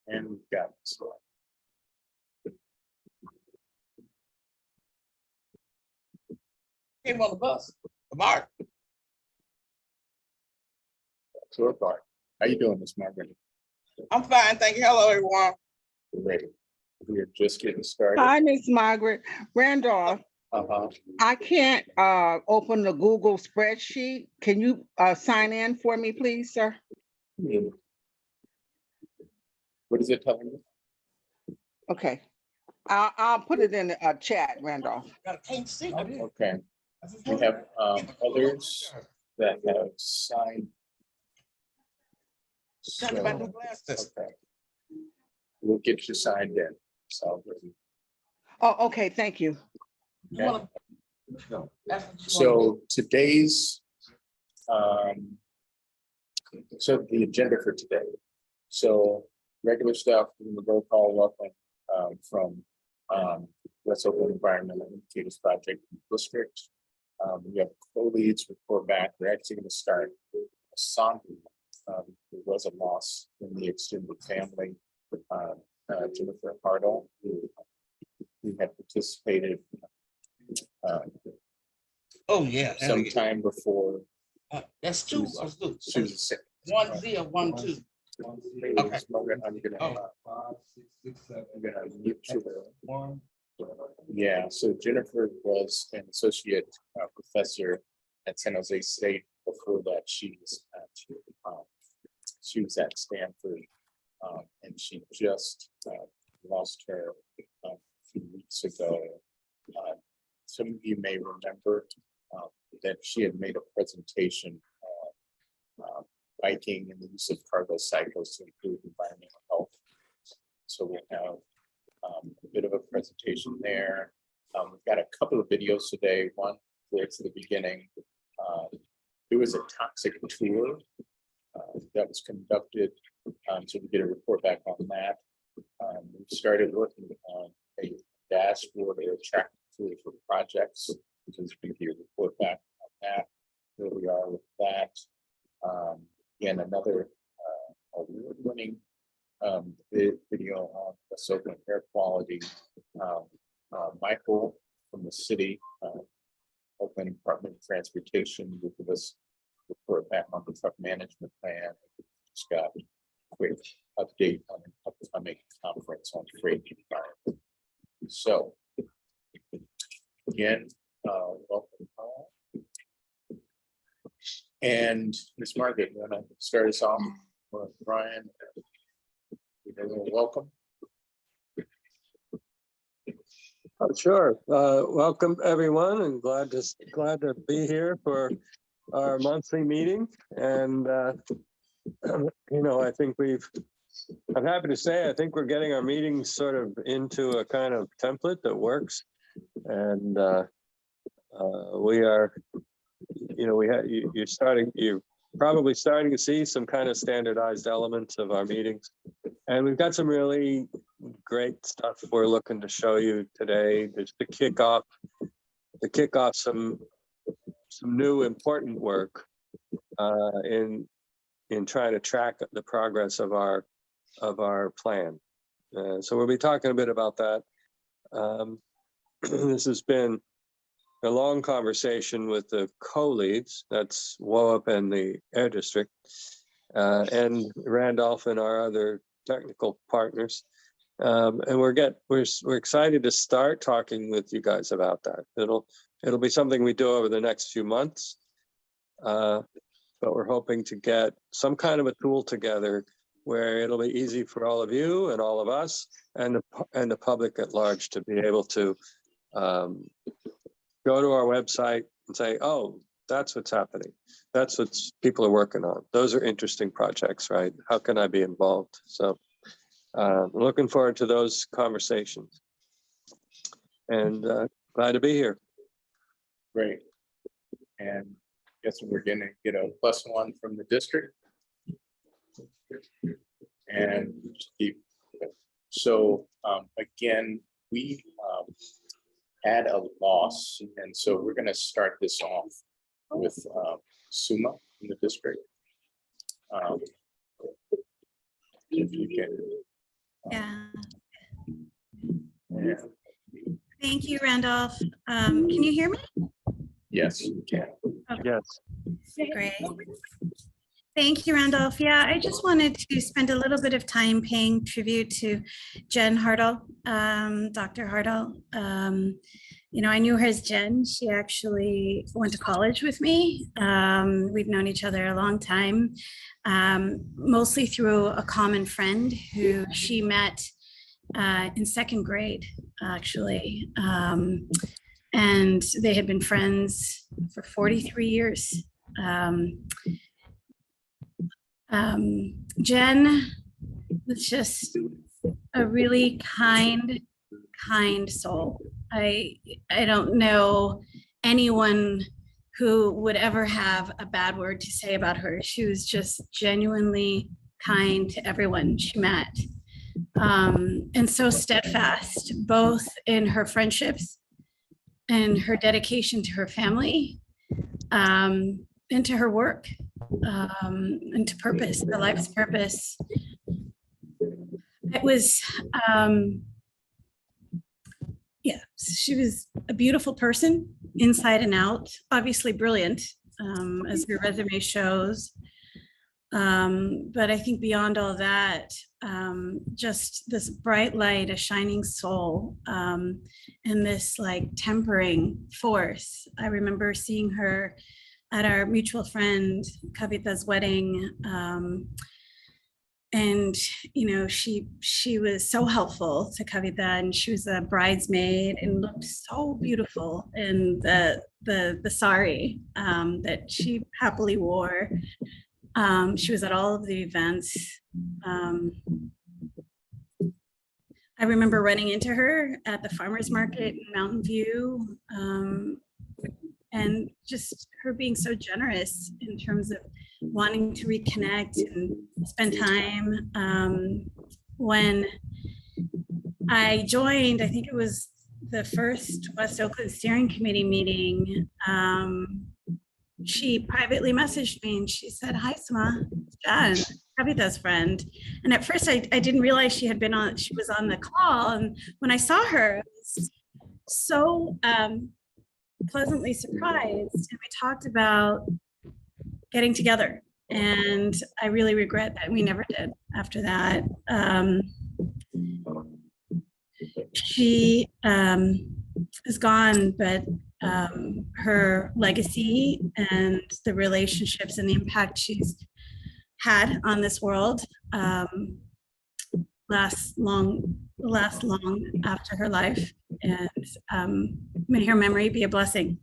And we've got this one. Came on the bus. Mark. Sure, Bart. How you doing, Miss Margaret? I'm fine, thank you. Hello, everyone. Great. We're just getting started. Hi, Miss Margaret. Randolph, I can't open the Google spreadsheet. Can you sign in for me, please, sir? What is it telling you? Okay. I'll put it in the chat, Randolph. Can't see. Okay. We have others that have signed. Talking about new glasses. Okay. We'll get you signed in. So, Oh, okay, thank you. okay. So today's, so the agenda for today. So regular stuff, we will go call up from West Oakland Environmental Indicators Project District. We have co-leads report back. We're actually going to start a song. There was a loss in the extended family. Jennifer Hardall, who had participated Oh, yeah. sometime before. That's two. She was sick. 1Z or 1-2. Okay. I'm gonna mute you. Yeah, so Jennifer was an associate professor at San Jose State. Before that, she was at Stanford, and she just lost her a few weeks ago. Some of you may remember that she had made a presentation biking and the use of cargo cycles to improve environmental health. So we'll have a bit of a presentation there. We've got a couple of videos today. One where it's the beginning. There was a toxic tour that was conducted. So we get a report back on that. We've started working on a dashboard or a track tool for projects. So we can get a report back on that, where we are with that. And another award-winning video on the Oakland air quality. Michael from the city, Oakland Department of Transportation, will give us a report back on the truck management plan. Just got a quick update on an upcoming conference on freight environment. So again, welcome all. And Ms. Margaret, you want to start us off with Brian? Welcome. Sure. Welcome everyone, and glad to be here for our monthly meeting. And I think I'm happy to say I think we're getting our meetings sort of into a kind of template that works, and we are. You're probably starting to see some kind of standardized elements of our meetings, and we've got some really great stuff we're looking to show you today. Just to kick off some new important work in trying to track the progress of our plan. So we'll be talking a bit about that. This has been a long conversation with the co-leads, that's WOCAP and the Air District, and Randolph and our other technical partners. And we're excited to start talking with you guys about that. It'll be something we do over the next few months, but we're hoping to get some kind of a tool together where it'll be easy for all of you and all of us and the public at large to be able to go to our website and say, oh, that's what's happening. That's what people are working on. Those are interesting projects, right? How can I be involved? So looking forward to those conversations, and glad to be here. Great. And guess we're going to get a +1 from the district. And so again, we had a loss, and so we're going to start this off with Suma in the district. If you can Yeah. Yeah. Thank you, Randolph. Can you hear me? Yes, you can. Yes. Great. Thank you, Randolph. Yeah, I just wanted to spend a little bit of time paying tribute to Jen Hardall, Dr. Hardall. I knew her as Jen. She actually went to college with me. We've known each other a long time, mostly through a common friend who she met in second grade, actually. And they had been friends for 43 years. Jen was just a really kind soul. I don't know anyone who would ever have a bad word to say about her. She was just genuinely kind to everyone she met. And so steadfast, both in her friendships and her dedication to her family, and to her work, and to purpose, her life's purpose. It was, she was a beautiful person inside and out, obviously brilliant, as her resume shows. But I think beyond all that, just this bright light, a shining soul, and this like tempering force. I remember seeing her at our mutual friend Kavita's wedding. And she was so helpful to Kavita, and she was a bridesmaid and looked so beautiful in the sari that she happily wore. She was at all of the events. I remember running into her at the farmer's market in Mountain View, and just her being so generous in terms of wanting to reconnect and spend time. When I joined, I think it was the first West Oakland Steering Committee meeting, she privately messaged me and she said, "Hi, Sma, it's Jen, Kavita's friend." And at first I didn't realize she was on the call. And when I saw her, I was so pleasantly surprised. And we talked about getting together. And I really regret that we never did after that. She is gone, but her legacy and the relationships and the impact she's had on this world last long after her life. And may her memory be a blessing.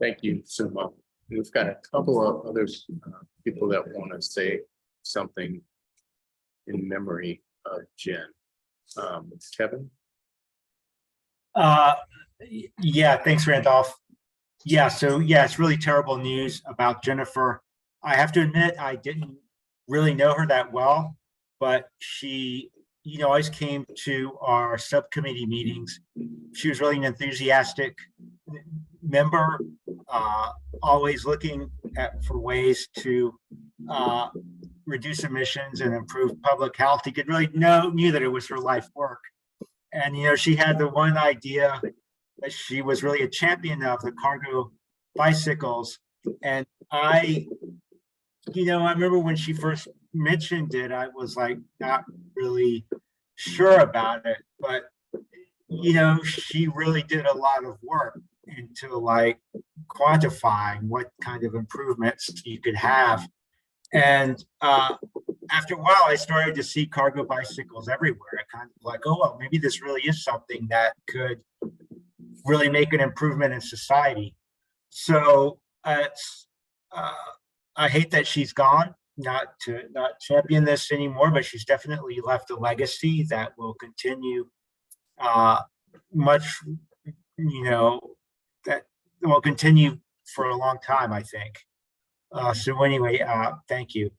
Thank you, Suma. We've got a couple of other people that want to say something in memory of Jen. Kevin? Yeah, thanks, Randolph. Yeah, so yeah, it's really terrible news about Jennifer. I have to admit, I didn't really know her that well, but she, always came to our subcommittee meetings. She was really an enthusiastic member, always looking for ways to reduce emissions and improve public health. You could really knew that it was her life work. And, she had the one idea that she was really a champion of, the cargo bicycles. And I remember when she first mentioned it, I was like, not really sure about it, but, she really did a lot of work into like quantifying what kind of improvements you could have. And after a while, I started to see cargo bicycles everywhere. I kind of like, oh, well, maybe this really is something that could really make an improvement in society. So I hate that she's gone, not champion this anymore, but she's definitely left a legacy that will continue that will continue for a long time, I think. So anyway, thank you.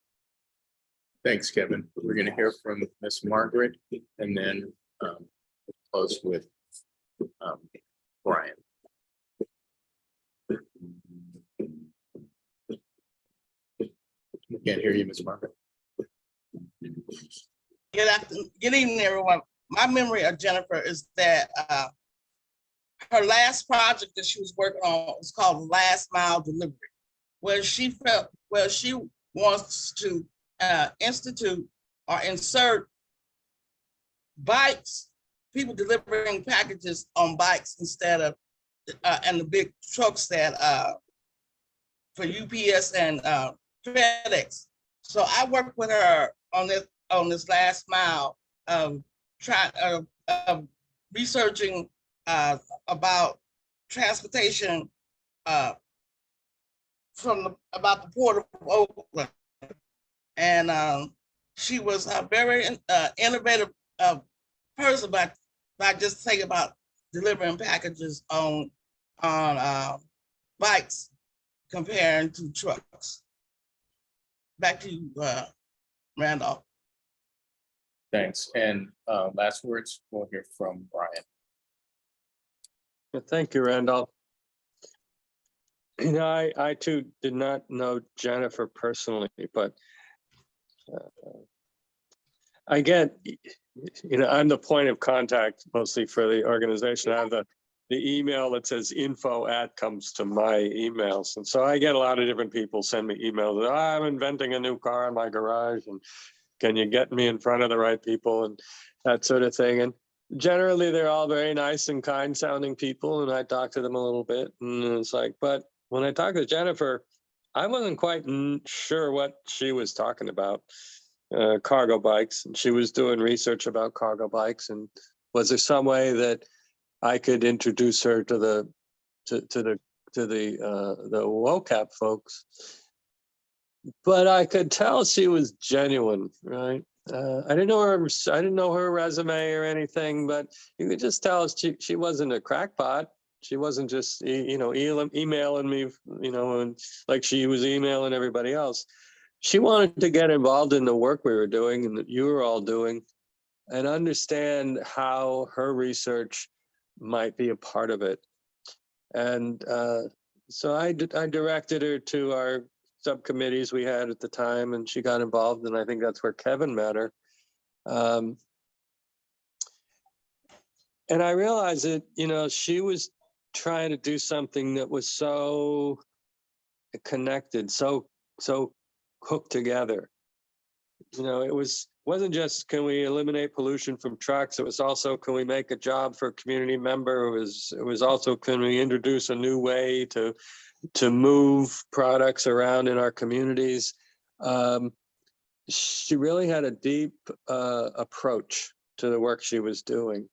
Thanks, Kevin. We're going to hear from Miss Margaret and then close with Brian. We can't hear you, Miss Margaret. Good evening, everyone. My memory of Jennifer is that her last project that she was working on was called Last Mile Delivery, where she wants to institute or insert bikes, people delivering packages on bikes instead of and the big trucks that for UPS and FedEx. So I worked with her on this last mile, researching about transportation about the port of Oakland, and she was a very innovative person by just thinking about delivering packages on bikes comparing to trucks. Back to you, Randolph. Thanks. And last words, we'll hear from Brian. Thank you, Randolph. You know, I too did not know Jennifer personally, but I get, you know, I'm the point of contact mostly for the organization. I have the email that says info@ comes to my emails. And so I get a lot of different people send me emails. Oh, I'm inventing a new car in my garage, and can you get me in front of the right people and that sort of thing. And generally they're all very nice and kind sounding people. And I talk to them a little bit, and it's like, but when I talked to Jennifer, I wasn't quite sure what she was talking about. Cargo bikes, and she was doing research about cargo bikes. And was there some way that I could introduce her to the WOCAP folks? But I could tell she was genuine, right? I didn't know her resume or anything, but you could just tell she wasn't a crackpot. She wasn't just emailing me, and like she was emailing everybody else. She wanted to get involved in the work we were doing and that you were all doing, and understand how her research might be a part of it. And so I directed her to our subcommittees we had at the time, and she got involved, and I think that's where Kevin met her. And I realized that, she was trying to do something that was so connected, so hooked together. It wasn't just, can we eliminate pollution from trucks? It was also, can we make a job for a community member? It was also, can we introduce a new way to move products around in our communities? She really had a deep approach to the work she was doing.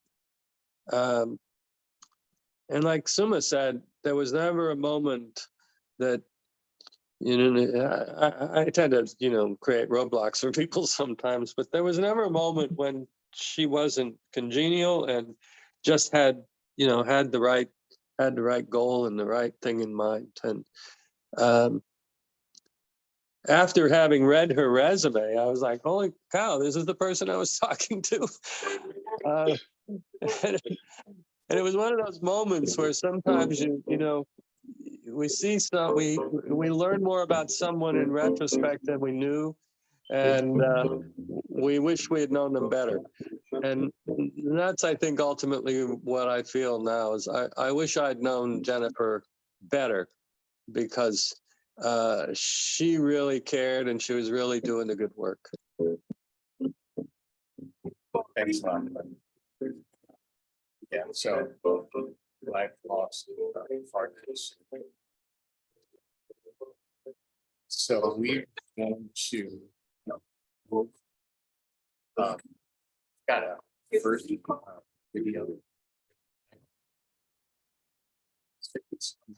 And like Suma said, there was never a moment that, I tend to, create roadblocks for people sometimes, but there was never a moment when she wasn't congenial and just had the right goal and the right thing in mind. And after having read her resume, I was like, holy cow, this is the person I was talking to. And it was one of those moments where sometimes we see we learn more about someone in retrospect than we knew, and we wish we had known them better. And that's, I think, ultimately what I feel now is I wish I'd known Jennifer better, because she really cared and she was really doing the good work. Thanks, Ron. Yeah, so life lost partners. So we're going to got a first video.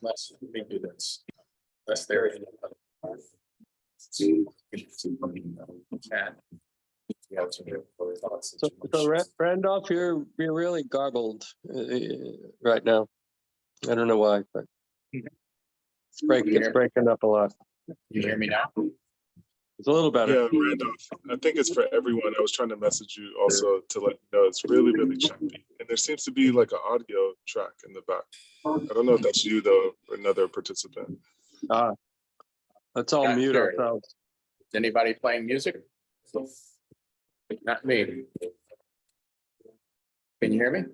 Unless we do this, unless there is So Randolph, you're really garbled right now. I don't know why, but it's breaking up a lot. You hear me now? It's a little better. Yeah, Randolph, I think it's for everyone. I was trying to message you also to let you know it's really, really choppy. And there seems to be like an audio track in the back. I don't know if that's you though, or another participant. Let's all mute ourselves. Is anybody playing music? Not me. Can you hear me?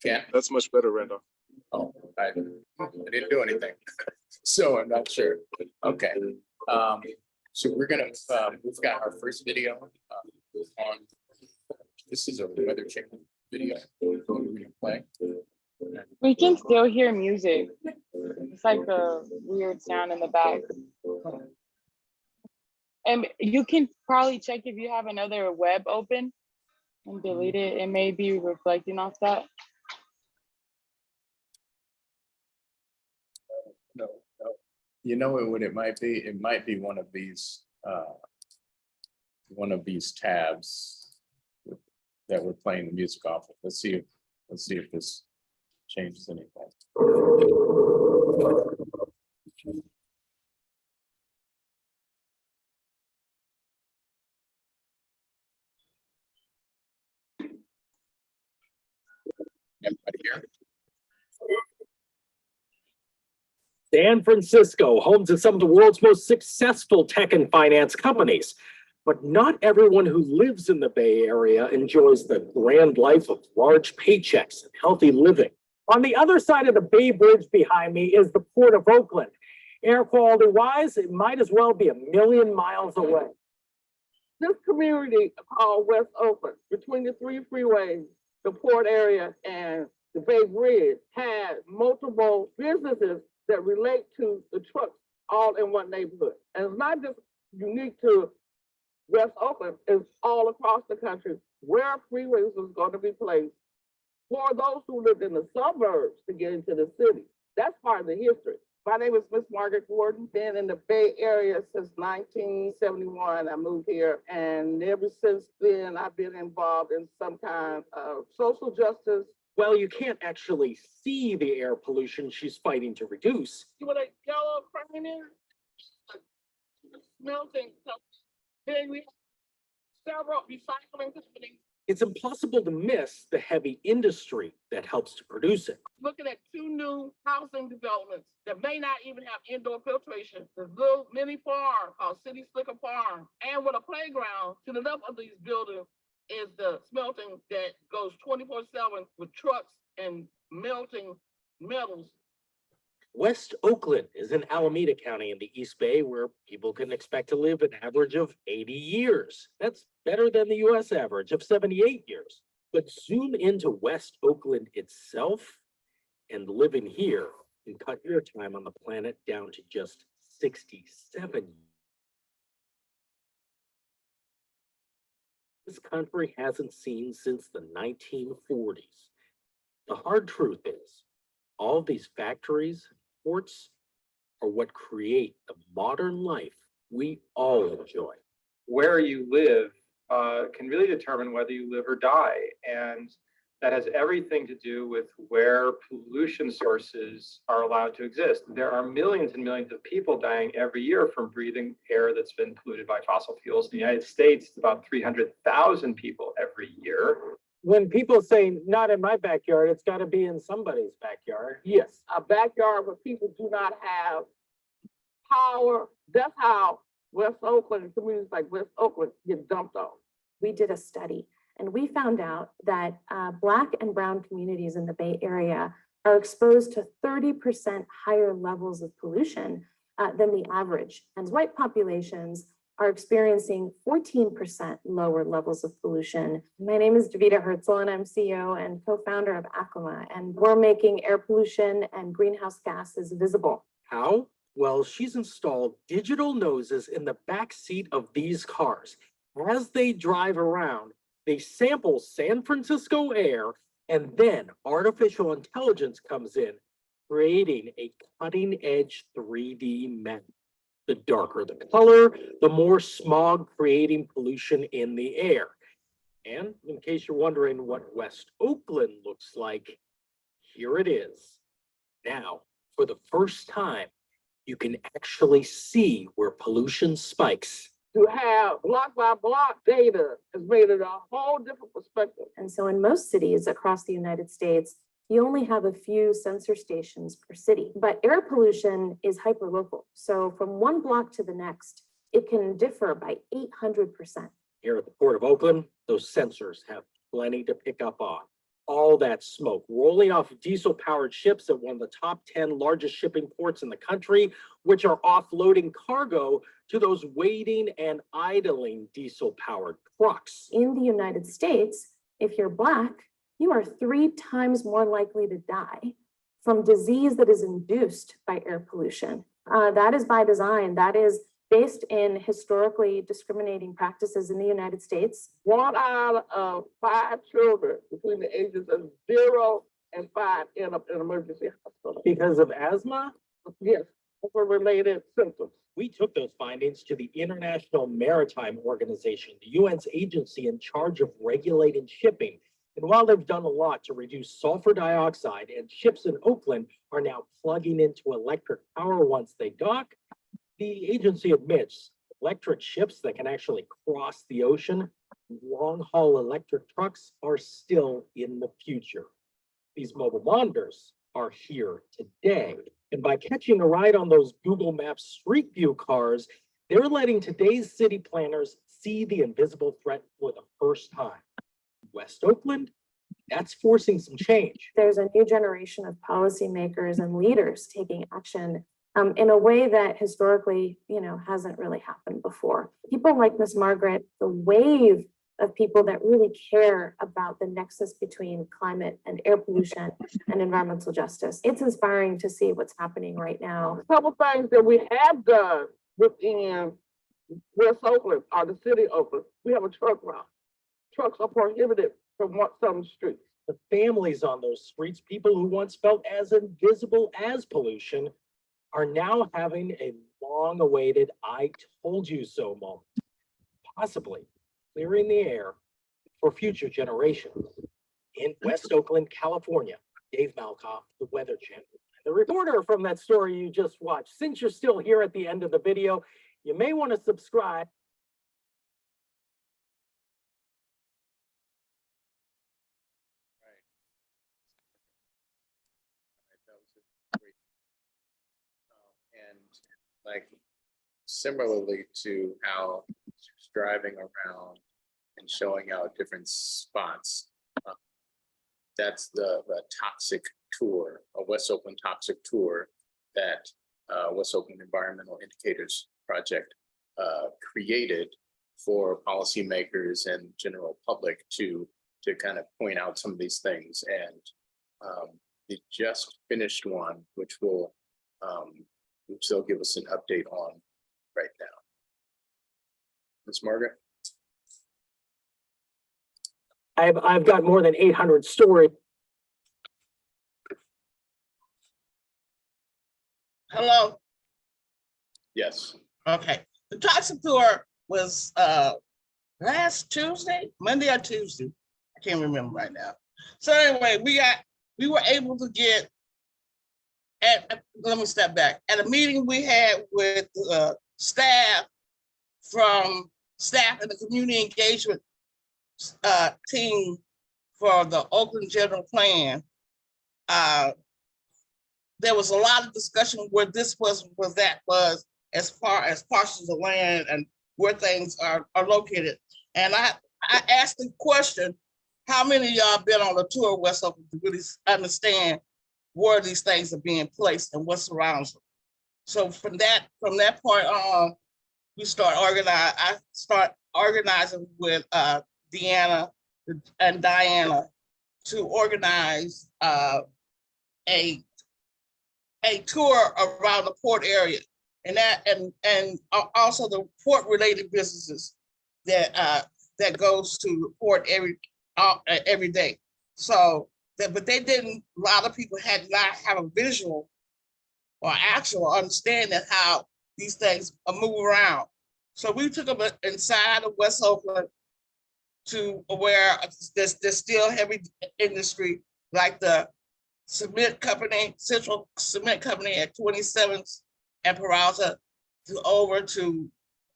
Can't. That's much better, Randolph. Oh, I didn't do anything. So I'm not sure. Okay. So we're gonna, we've got our first video on, this is a weather check video. We're gonna play. We can still hear music. It's like a weird sound in the back. And you can probably check if you have another web open and delete it. It may be reflecting off that. No. You know what it might be? It might be one of these tabs that we're playing the music off of. Let's see if this changes anything. Everybody here? San Francisco, home to some of the world's most successful tech and finance companies. But not everyone who lives in the Bay Area enjoys the grand life of large paychecks and healthy living. On the other side of the Bay Bridge behind me is the Port of Oakland. Air quality wise, it might as well be 1,000,000 miles away. This community called West Oakland, between the 3 freeways, the port area and the Bay Bridge, had multiple businesses that relate to the trucks all in one neighborhood. And it's not just unique to West Oakland, it's all across the country where freeways was going to be placed for those who lived in the suburbs to get into the city. That's part of the history. My name is Miss Margaret Gordon. Been in the Bay Area since 1971. I moved here, and ever since then, I've been involved in some kind of social justice. Well, you can't actually see the air pollution she's fighting to reduce. See what a yellow crane is? Melting. Then we have several recycling companies. It's impossible to miss the heavy industry that helps to produce it. Looking at 2 new housing developments that may not even have indoor filtration. The little mini farm called City Slicker Farm, and with a playground to the left of these buildings is the smelting that goes 24/7 with trucks and melting metals. West Oakland is in Alameda County in the East Bay, where people can expect to live an average of 80 years. That's better than the US average of 78 years. But zoom into West Oakland itself, and living here can cut your time on the planet down to just 67 years. This country hasn't seen since the 1940s. The hard truth is, all these factories and ports are what create the modern life we all enjoy. Where you live can really determine whether you live or die. And that has everything to do with where pollution sources are allowed to exist. There are millions and millions of people dying every year from breathing air that's been polluted by fossil fuels. In the United States, it's about 300,000 people every year. When people say not in my backyard, it's got to be in somebody's backyard. Yes, a backyard where people do not have power. That's how West Oakland and communities like West Oakland get dumped on. We did a study and we found out that Black and Brown communities in the Bay Area are exposed to 30% higher levels of pollution than the average. And white populations are experiencing 14% lower levels of pollution. My name is Davida Herzl, and I'm CEO and co-founder of Acoma, and we're making air pollution and greenhouse gases visible. How? Well, she's installed digital noses in the back seat of these cars. As they drive around, they sample San Francisco air, and then artificial intelligence comes in, creating a cutting-edge 3D map. The darker the color, the more smog creating pollution in the air. And in case you're wondering what West Oakland looks like, here it is. Now, for the first time, you can actually see where pollution spikes. To have block by block data has made it a whole different perspective. And so in most cities across the United States, you only have a few sensor stations per city, but air pollution is hyperlocal. So from one block to the next, it can differ by 800%. Here at the Port of Oakland, those sensors have plenty to pick up on. All that smoke rolling off of diesel-powered ships at one of the top 10 largest shipping ports in the country, which are offloading cargo to those waiting and idling diesel-powered trucks. In the United States, if you're Black, you are 3 times more likely to die from disease that is induced by air pollution. That is by design. That is based in historically discriminating practices in the United States. 1 out of 5 children between the ages of 0 and 5 end up in emergency hospital. Because of asthma? Yes, for related symptoms. We took those findings to the International Maritime Organization, the UN's agency in charge of regulating shipping. And while they've done a lot to reduce sulfur dioxide, and ships in Oakland are now plugging into electric power once they dock, the agency admits electric ships that can actually cross the ocean, long-haul electric trucks are still in the future. These mobile monitors are here today. And by catching a ride on those Google Maps Street View cars, they're letting today's city planners see the invisible threat for the first time. West Oakland, that's forcing some change. There's a new generation of policymakers and leaders taking action in a way that historically, hasn't really happened before. People like Miss Margaret, the wave of people that really care about the nexus between climate and air pollution and environmental justice. It's inspiring to see what's happening right now. A couple things that we have done within West Oakland or the city of Oakland, we have a truck route. Trucks are prohibited from some streets. The families on those streets, people who once felt as invisible as pollution, are now having a long-awaited "I told you so" moment, possibly clearing the air for future generations. In West Oakland, California, Dave Malkoff, the Weather Channel. The reporter from that story you just watched. Since you're still here at the end of the video, you may want to subscribe. That was a great. And like similarly to how she's driving around and showing out different spots, that's the toxic tour, a West Oakland toxic tour that West Oakland Environmental Indicators Project created for policymakers and general public to kind of point out some of these things. And they just finished one, which they'll give us an update on right now. Ms. Margaret? I've got more than 800 stories. Hello? Yes. Okay. The toxic tour was last Tuesday, Monday or Tuesday. I can't remember right now. So anyway, we were able to get let me step back. At a meeting we had with staff in the community engagement team for the Oakland General Plan, there was a lot of discussion where this was as far as parcels of land and where things are located. And I asked the question, how many of y'all been on a tour of West Oakland to really understand where these things are being placed and what surrounds them? So from that point on, I start organizing with Deanna and Diana to organize a tour around the port area, and also the port related businesses that goes to the port every day. So but they didn't. A lot of people had not have a visual or actual understanding how these things move around. So we took them inside of West Oakland to where there's still heavy industry, like the cement company, Central Cement Company at 27th and Peralta, over to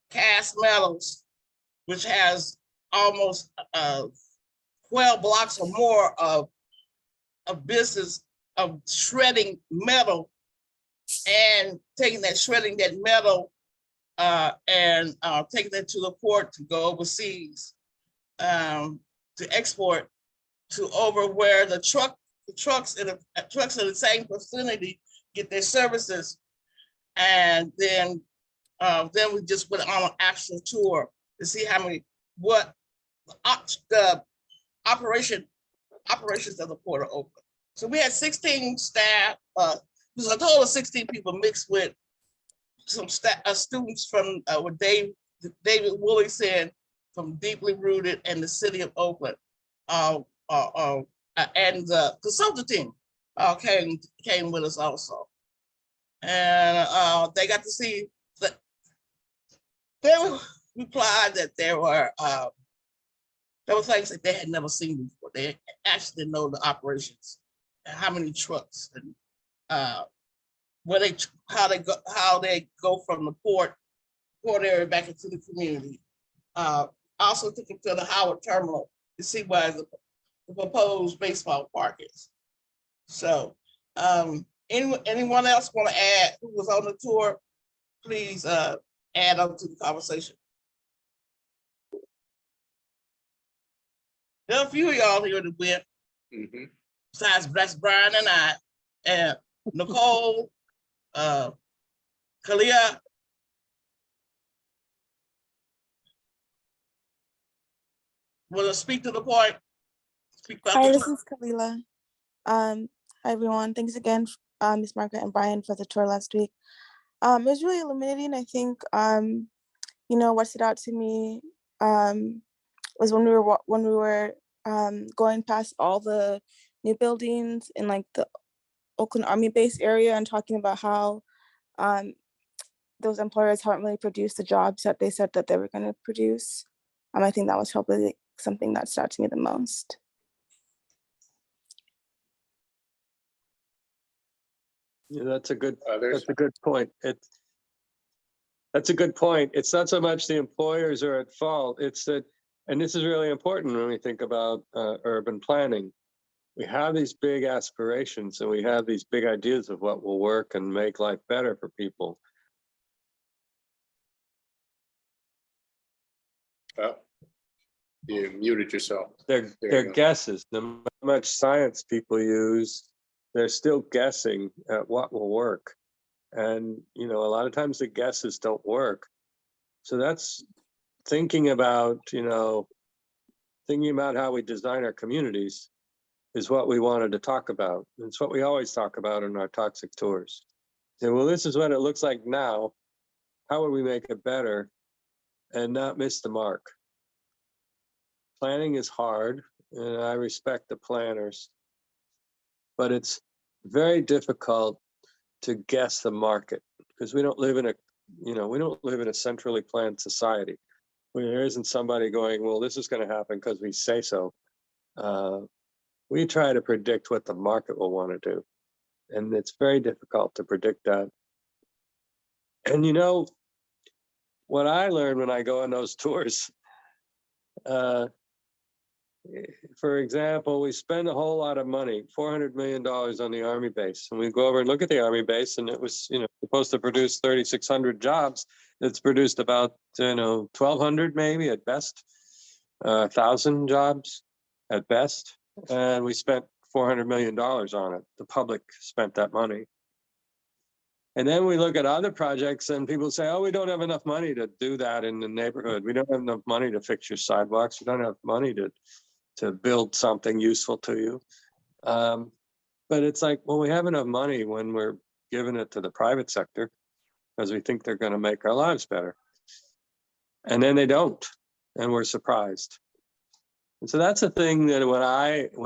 Cast Metals, which has almost 12 blocks or more of business of shredding metal and taking shredding that metal and taking it to the port to go overseas, to export to over where the trucks in the same vicinity get their services. And then we just went on an actual tour to see what the operations of the Port of Oakland. So we had 16 staff, it was a total of 16 people mixed with some students from what David Woolley said, from Deeply Rooted in the city of Oakland. And the consultant team came with us also. And they got to see that they replied that there were things that they had never seen before. They actually didn't know the operations, and how many trucks, and how they go from the port area back into the community. Also took them to the Howard Terminal to see where the proposed baseball park is. So anyone else want to add who was on the tour? Please add on to the conversation. There are a few of y'all here that went, besides that's Brian and I, and Nicole, Kalia. Want to speak to the point? Speak about Hi, the this tour. is Kalila. Hi everyone. Thanks again, Ms. Margaret and Brian, for the tour last week. It was really illuminating. I think what stood out to me was when we were going past all the new buildings in like the Oakland Army base area and talking about how those employers haven't really produced the jobs that they said that they were going to produce. I think that was probably something that stood out to me the most. Yeah, that's a good point. That's a good point. It's not so much the employers are at fault. It's that, and this is really important when we think about urban planning. We have these big aspirations and we have these big ideas of what will work and make life better for people. You muted yourself. They're guesses. No matter how much science people use, they're still guessing at what will work. And, a lot of times the guesses don't work. So that's thinking about, thinking about how we design our communities is what we wanted to talk about. It's what we always talk about in our toxic tours. So, well, this is what it looks like now. How would we make it better and not miss the mark? Planning is hard, and I respect the planners, but it's very difficult to guess the market because we don't live in a centrally planned society where there isn't somebody going, well, this is going to happen because we say so. We try to predict what the market will want to do, and it's very difficult to predict that. And what I learned when I go on those tours, for example, we spend a whole lot of money, $400 million on the Army base. And we go over and look at the Army base, and it was, supposed to produce 3,600 jobs. It's produced about, 1,200 maybe at best, 1,000 jobs at best. And we spent $400 million on it. The public spent that money. And then we look at other projects and people say, oh, we don't have enough money to do that in the neighborhood. We don't have enough money to fix your sidewalks. We don't have money to build something useful to you. But it's like, well, we have enough money when we're giving it to the private sector because we think they're going to make our lives better. And then they don't, and we're surprised. And so that's the thing that when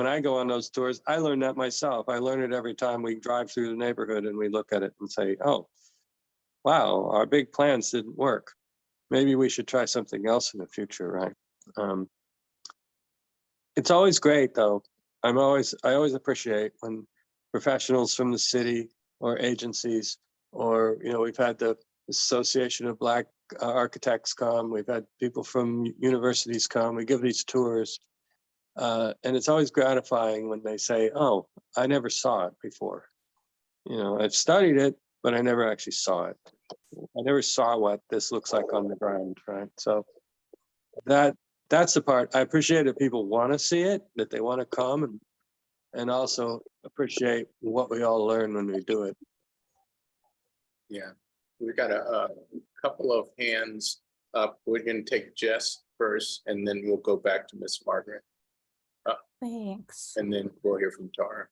I go on those tours, I learn that myself. I learn it every time we drive through the neighborhood and we look at it and say, oh, wow, our big plans didn't work. Maybe we should try something else in the future, right? It's always great, though. I always appreciate when professionals from the city or agencies, or we've had the Association of Black Architects come. We've had people from universities come. We give these tours, and it's always gratifying when they say, "Oh, I never saw it before. I've studied it, but I never actually saw it." I never saw what this looks like on the ground, right? So that's the part. I appreciate that people want to see it, that they want to come, and also appreciate what we all learn when we do it. Yeah, we got a couple of hands up. We're gonna take Jess first, and then we'll go back to Miss Margaret, Thanks. and then we'll hear from Tara.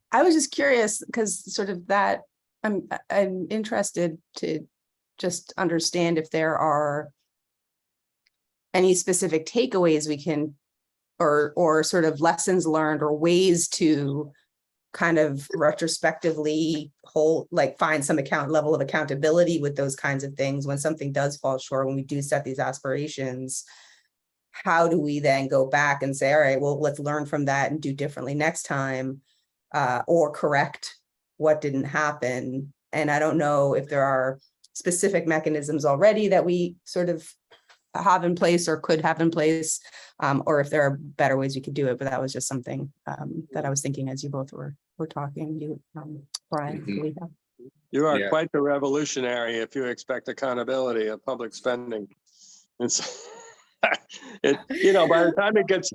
I was just curious because sort of that I'm interested to just understand if there are any specific takeaways we can or sort of lessons learned or ways to kind of retrospectively find some level of accountability with those kinds of things when something does fall short, when we do set these aspirations. How do we then go back and say, all right, well, let's learn from that and do differently next time, or correct what didn't happen? And I don't know if there are specific mechanisms already that we sort of have in place or could have in place, or if there are better ways we could do it. But that was just something that I was thinking as you both were talking, you, Brian. Leah. You are quite the revolutionary if you expect accountability of public spending. It's by the time it gets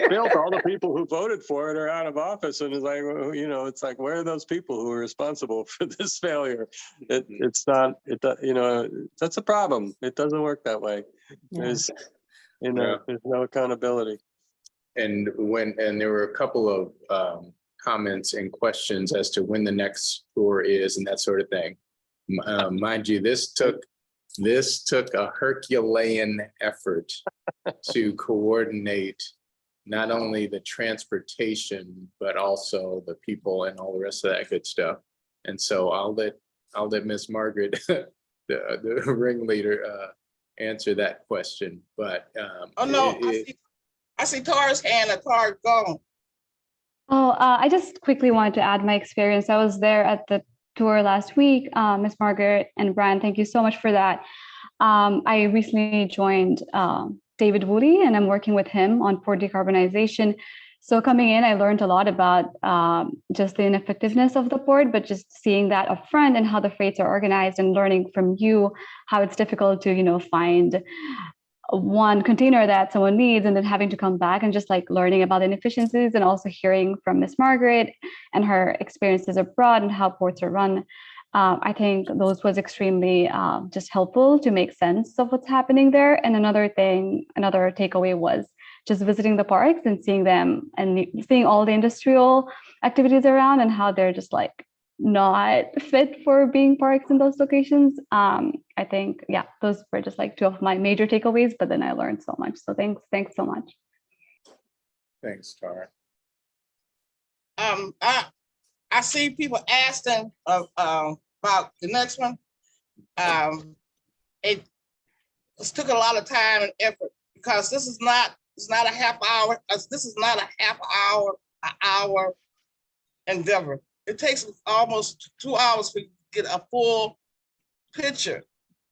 built, all the people who voted for it are out of office, and it's like, it's like, where are those people who are responsible for this failure? It's not, that's a problem. It doesn't work that way. Yeah. There's no accountability. And there were a couple of comments and questions as to when the next tour is and that sort of thing. Mind you, this took a Herculean effort to coordinate not only the transportation, but also the people and all the rest of that good stuff. And so I'll let Miss Margaret, the ringleader, answer that question. But I see Tara's hand and Tara gone. Oh, I just quickly wanted to add my experience. I was there at the tour last week. Miss Margaret and Brian, thank you so much for that. I recently joined David Woody, and I'm working with him on port decarbonization. So coming in, I learned a lot about just the ineffectiveness of the port, but just seeing that upfront and how the freights are organized, and learning from you how it's difficult to, find one container that someone needs and then having to come back, and just like learning about inefficiencies, and also hearing from Miss Margaret and her experiences abroad and how ports are run. I think those was extremely just helpful to make sense of what's happening there. And another takeaway was just visiting the parks and seeing them and seeing all the industrial activities around and how they're just like not fit for being parks in those locations. I think, those were just like two of my major takeaways, but then I learned so much. So thanks so much. Thanks, Tara. I see people asking about the next one. It took a lot of time and effort because it's not a half hour. This is not an hour endeavor. It takes almost 2 hours to get a full picture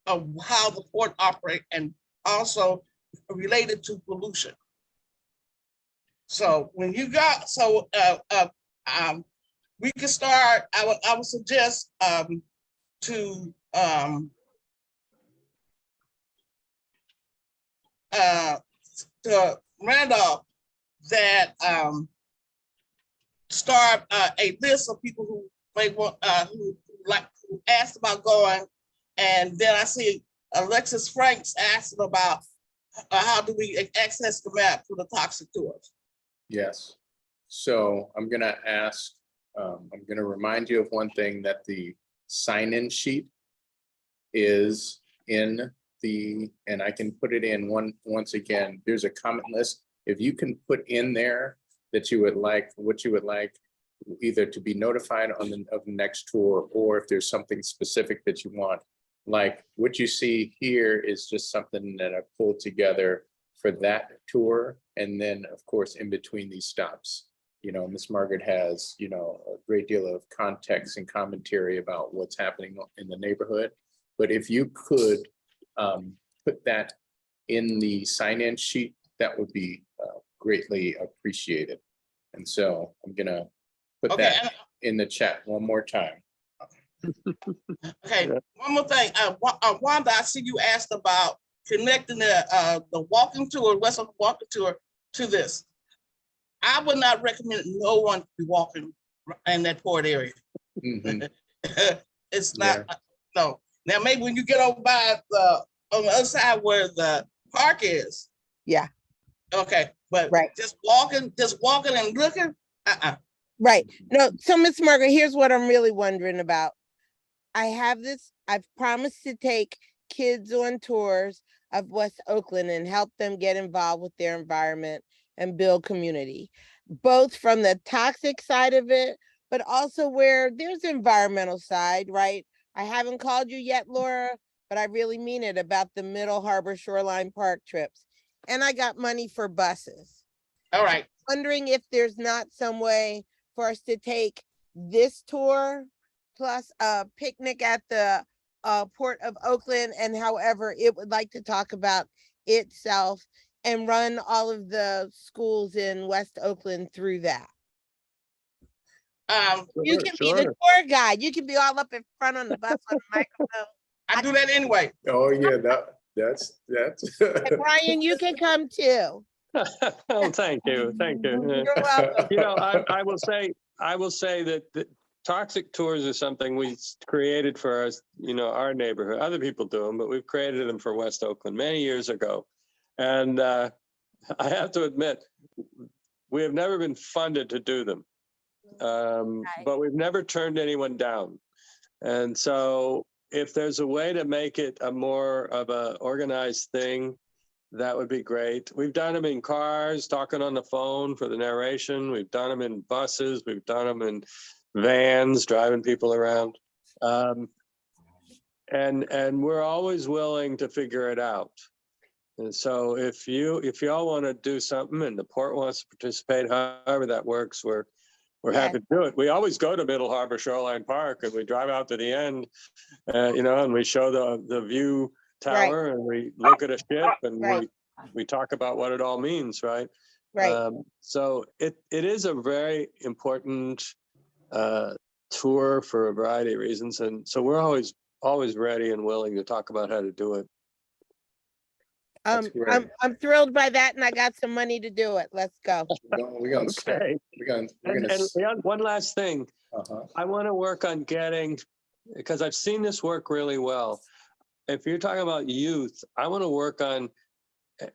of how the port operates and also related to pollution. So when you got, we can start, I would suggest to Randolph that start a list of people who may want who asked about going, and then I see Alexis Franks asking about how do we access the map for the toxic tours. Yes. So I'm gonna ask. I'm gonna remind you of one thing, that the sign-in sheet is in the, and I can put it in once again. There's a comment list. If you can put in there that you would like, what you would like, either to be notified of the next tour, or if there's something specific that you want, like what you see here is just something that I pulled together for that tour. And then of course, in between these stops, Miss Margaret has, a great deal of context and commentary about what's happening in the neighborhood. But if you could put that in the sign-in sheet, that would be greatly appreciated. And so I'm gonna put that in the chat one more time. Okay, Yeah. one more thing. Wanda, I see you asked about connecting the walking tour, West Oakland walking tour to this. I would not recommend no one be walking in that port area. Mhm. It's not, no. Now, maybe when you get over by on the other side where the park is. Yeah. Okay, but Right. just walking and looking, Right. No, so Miss Margaret, here's what I'm really wondering about. I've promised to take kids on tours of West Oakland and help them get involved with their environment and build community, both from the toxic side of it, but also where there's environmental side, right? I haven't called you yet, Laura, but I really mean it about the Middle Harbor Shoreline Park trips. And I got money for buses. all right. Wondering if there's not some way for us to take this tour plus a picnic at the Port of Oakland, and however it would like to talk about itself, and run all of the schools in West Oakland through that. You can be the tour guide. You can be all up in front on the bus on the microphone. I do that anyway. Oh, yeah, that's. And Brian, you can come too. Oh, thank you. Thank you. You're welcome. You know, I will say that the toxic tours are something we created for us, you know, our neighborhood. Other people do them, but we've created them for West Oakland many years ago. And I have to admit, we have never been funded to do them, but we've never turned anyone down. And so if there's a way to make it a more of a organized thing, that would be great. We've done them in cars, talking on the phone for the narration. We've done them in buses. We've done them in vans, driving people around. And we're always willing to figure it out. And so if y'all want to do something and the port wants to participate, however that works, we're happy to do it. We always go to Middle Harbor Shoreline Park and we drive out to the end, you know, and we show the view tower and we look at a ship and we talk about what it all means, right? Right. So it is a very important tour for a variety of reasons, and so we're always ready and willing to talk about how to do it. I'm thrilled by that, and I got some money to do it. Let's go. We're gonna start. And one last thing, I want to work on getting, because I've seen this work really well. If you're talking about youth, I want to work on,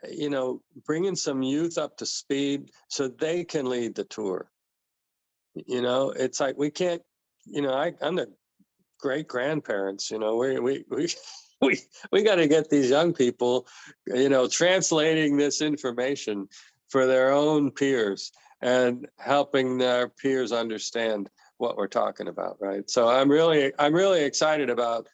you know, bringing some youth up to speed so they can lead the tour. You know, it's like we can't, you know, I'm the great grandparents, you know, we got to get these young people, you know, translating this information for their own peers and helping their peers understand what we're talking about, right? So I'm really excited about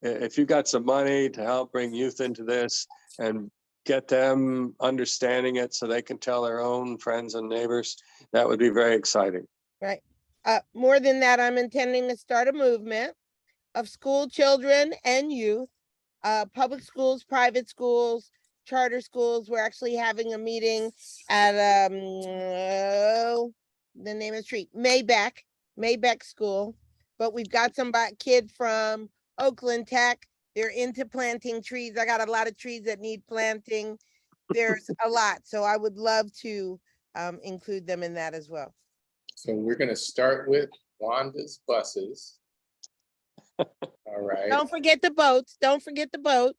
if you got some money to help bring youth into this and get them understanding it so they can tell their own friends and neighbors, that would be very exciting. Right. More than that, I'm intending to start a movement of school children and youth, public schools, private schools, charter schools. We're actually having a meeting at the name of the street, Maybeck School. But we've got some kid from Oakland Tech. They're into planting trees. I got a lot of trees that need planting. There's a lot. So I would love to include them in that as well. So we're gonna start with Wanda's buses. All right. Don't forget the boats. Don't forget the boat.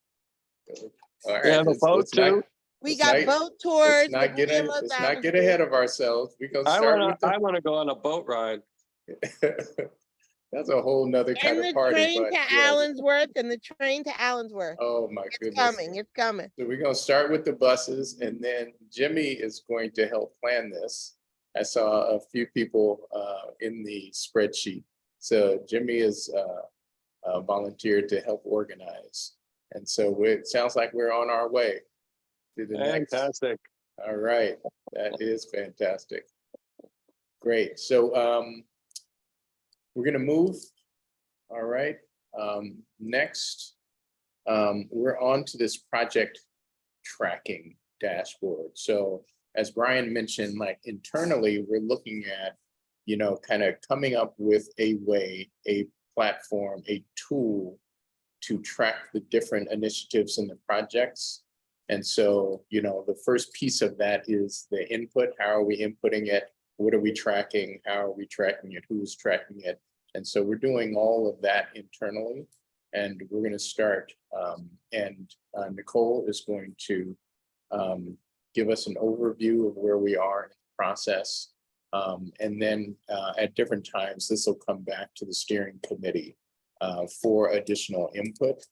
All right. We have a boat too. We got boat tours. Let's not get ahead of ourselves. We're gonna start with I want to go on a boat ride. That's a whole nother kind and of the party. train but to yeah. Allensworth and the train to Allensworth. Oh my It's goodness. coming. It's coming. So we're gonna start with the buses, and then Jimmy is going to help plan this. I saw a few people in the spreadsheet. So Jimmy is volunteered to help organize. And so it sounds like we're on our way to the next. Fantastic. All right, that is fantastic. Great, so we're gonna move. All right, next, we're on to this project tracking dashboard. So as Brian mentioned, like internally, we're looking at, you know, kind of coming up with a way, a platform, a tool to track the different initiatives and the projects. And so, you know, the first piece of that is the input. How are we inputting it? What are we tracking? How are we tracking it? Who's tracking it? And so we're doing all of that internally, and we're going to start. Nicole is going to give us an overview of where we are in the process. And then at different times, this will come back to the steering committee for additional input.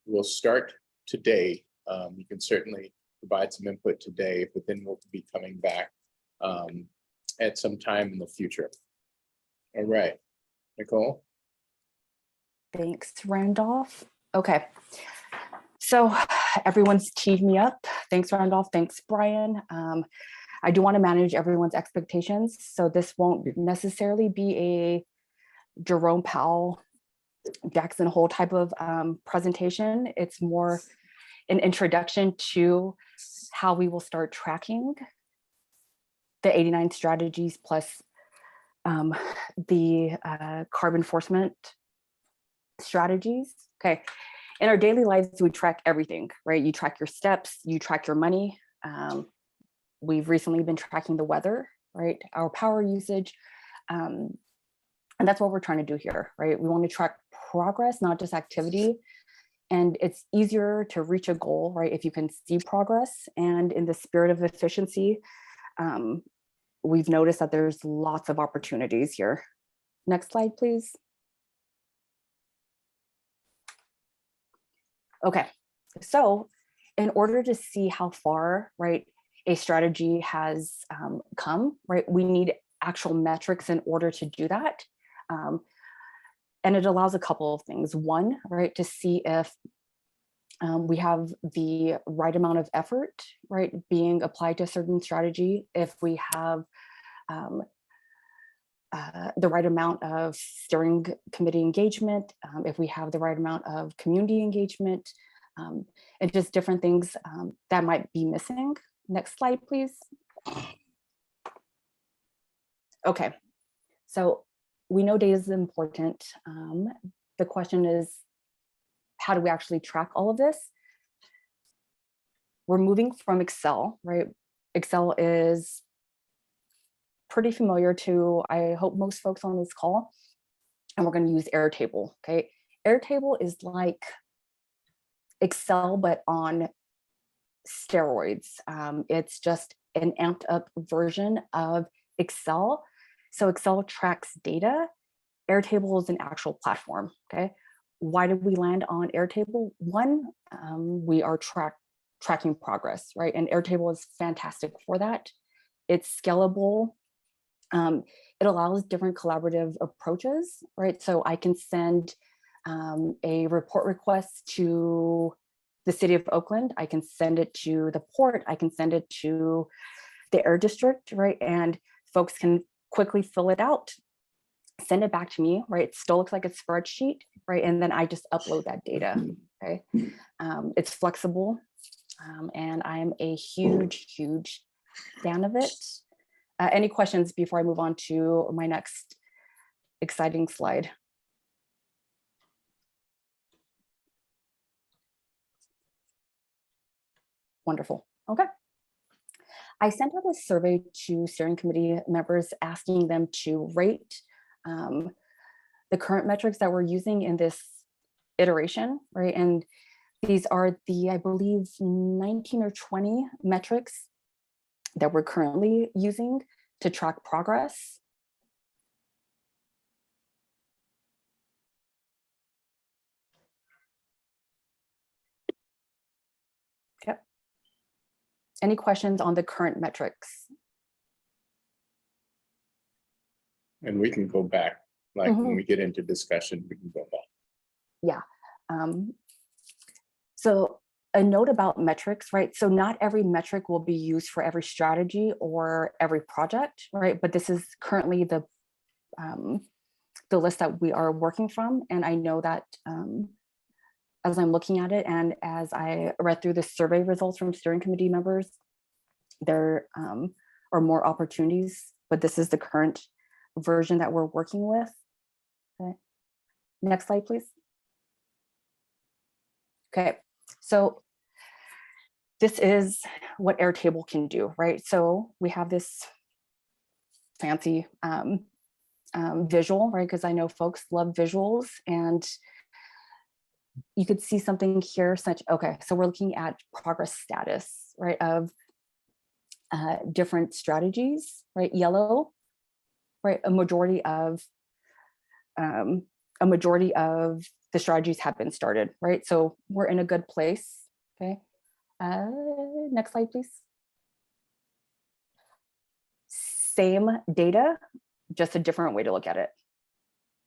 We'll start today. You can certainly provide some input today, but then we'll be coming back at some time in the future. All right, Nicole. Thanks, Randolph. Okay, so everyone's teed me up. Thanks, Randolph. Thanks, Brian. I do want to manage everyone's expectations, so this won't necessarily be a Jerome Powell, Jackson Hole type of presentation. It's more an introduction to how we will start tracking the 89 strategies plus the carbon enforcement strategies. Okay, in our daily lives, we track everything, right? You track your steps, you track your money. We've recently been tracking the weather, right? Our power usage. And that's what we're trying to do here, right? We want to track progress, not just activity. And it's easier to reach a goal, right? If you can see progress. And in the spirit of efficiency, we've noticed that there's lots of opportunities here. Next slide, please. Okay, so in order to see how far, right, a strategy has come, right, we need actual metrics in order to do that. And it allows a couple of things. One, right, to see if we have the right amount of effort, right, being applied to a certain strategy, if we have the right amount of steering committee engagement, if we have the right amount of community engagement, and just different things that might be missing. Next slide, please. Okay, so we know data is important. The question is, how do we actually track all of this? We're moving from Excel, right? Excel is pretty familiar to, I hope, most folks on this call, and we're going to use Airtable, okay? Airtable is like Excel, but on steroids. It's just an amped up version of Excel. So Excel tracks data. Airtable is an actual platform, okay? Why did we land on Airtable? One, we are tracking progress, right? And Airtable is fantastic for that. It's scalable. It allows different collaborative approaches, right? So I can send a report request to the city of Oakland. I can send it to the port. I can send it to the air district, right? And folks can quickly fill it out, send it back to me, right? It still looks like a spreadsheet, right? And then I just upload that data, okay? It's flexible, and I'm a huge, huge fan of it. Any questions before I move on to my next exciting slide? Wonderful, okay. I sent out a survey to steering committee members asking them to rate the current metrics that we're using in this iteration, right? And these are the, I believe, 19 or 20 metrics that we're currently using to track progress. Yep. Any questions on the current metrics? And we can go back, like when we get into discussion, we can go back. Yeah. So a note about metrics, right? So not every metric will be used for every strategy or every project, right? But this is currently the list that we are working from. And I know that as I'm looking at it and as I read through the survey results from steering committee members, there are more opportunities, but this is the current version that we're working with. Okay. Next slide, please. Okay, so this is what Airtable can do, right? So we have this fancy visual, right? Because I know folks love visuals, and you could see something here okay, so we're looking at progress status, right, of different strategies, right? Yellow, right? A majority of the strategies have been started, right? So we're in a good place, okay? Next slide, please. Same data, just a different way to look at it,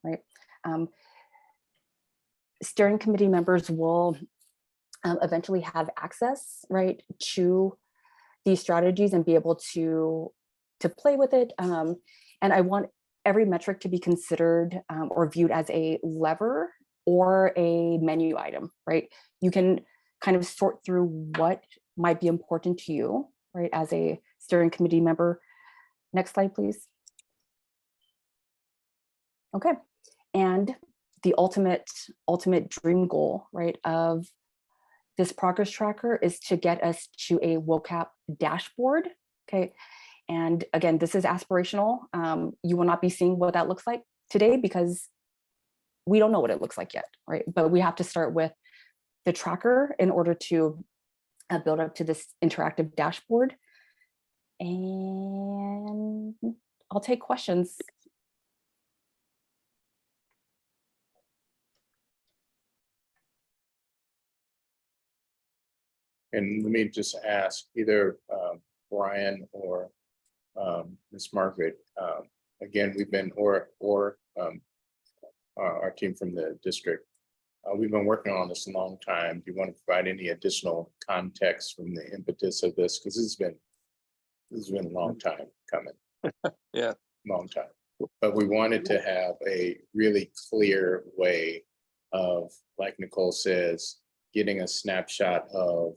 right? Steering committee members will eventually have access, right, to these strategies and be able to play with it. And I want every metric to be considered or viewed as a lever or a menu item, right? You can kind of sort through what might be important to you, right, as a steering committee member. Next slide, please. Okay, and the ultimate dream goal, right, of this progress tracker is to get us to a WOCAP dashboard, okay? And again, this is aspirational. You will not be seeing what that looks like today because we don't know what it looks like yet, right? But we have to start with the tracker in order to build up to this interactive dashboard. And I'll take questions. And let me just ask either Brian or Ms. Margaret. Again, we've been, or our team from the district, we've been working on this a long time. Do you want to provide any additional context from the impetus of this? Because this has been a long time coming. Yeah. Long time. But we wanted to have a really clear way of, like Nicole says, getting a snapshot of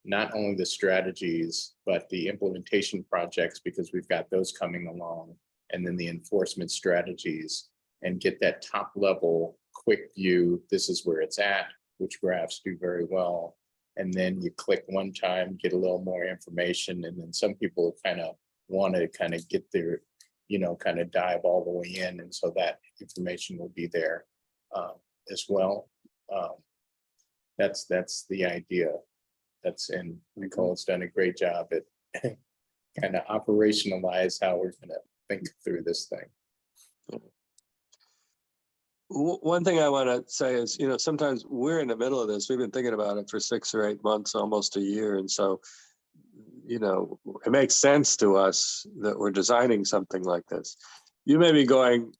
not only the strategies, but the implementation projects, because we've got those coming along, and then the enforcement strategies, and get that top level quick view. This is where it's at, which graphs do very well. And then you click one time, get a little more information. And then some people kind of want to kind of get their, kind of dive all the way in. And so that information will be there as well. That's the idea. And Nicole's done a great job at kind of operationalize how we're going to think through this thing. One thing I want to say is, sometimes we're in the middle of this. We've been thinking about it for 6 or 8 months, almost a year. And so, it makes sense to us that we're designing something like this. You may be going,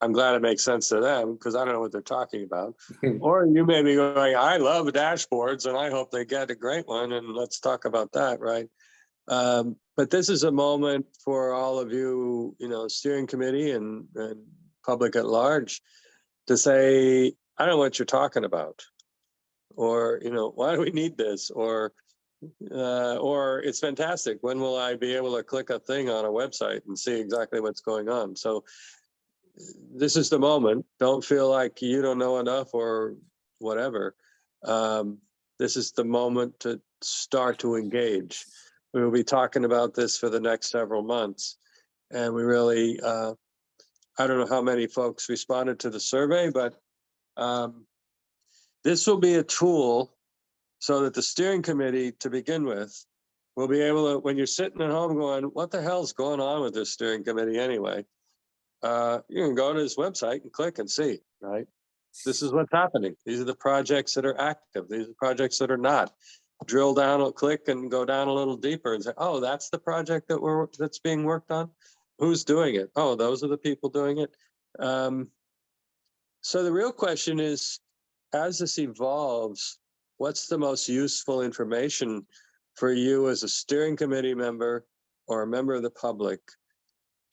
I'm glad it makes sense to them because I don't know what they're talking about. Or you may be going, I love dashboards and I hope they get a great one. And let's talk about that, right? But this is a moment for all of you, steering committee and public at large to say, I don't know what you're talking about. Or, why do we need this? Or it's fantastic. When will I be able to click a thing on a website and see exactly what's going on? So this is the moment. Don't feel like you don't know enough or whatever. This is the moment to start to engage. We will be talking about this for the next several months. And we really, I don't know how many folks responded to the survey, but this will be a tool so that the steering committee, to begin with, will be able to, when you're sitting at home going, what the hell's going on with this steering committee anyway? You can go to his website and click and see, right? This is what's happening. These are the projects that are active. These are projects that are not. Drill down, click and go down a little deeper and say, oh, that's the project that's being worked on. Who's doing it? Oh, those are the people doing it. So the real question is, as this evolves, what's the most useful information for you as a steering committee member or a member of the public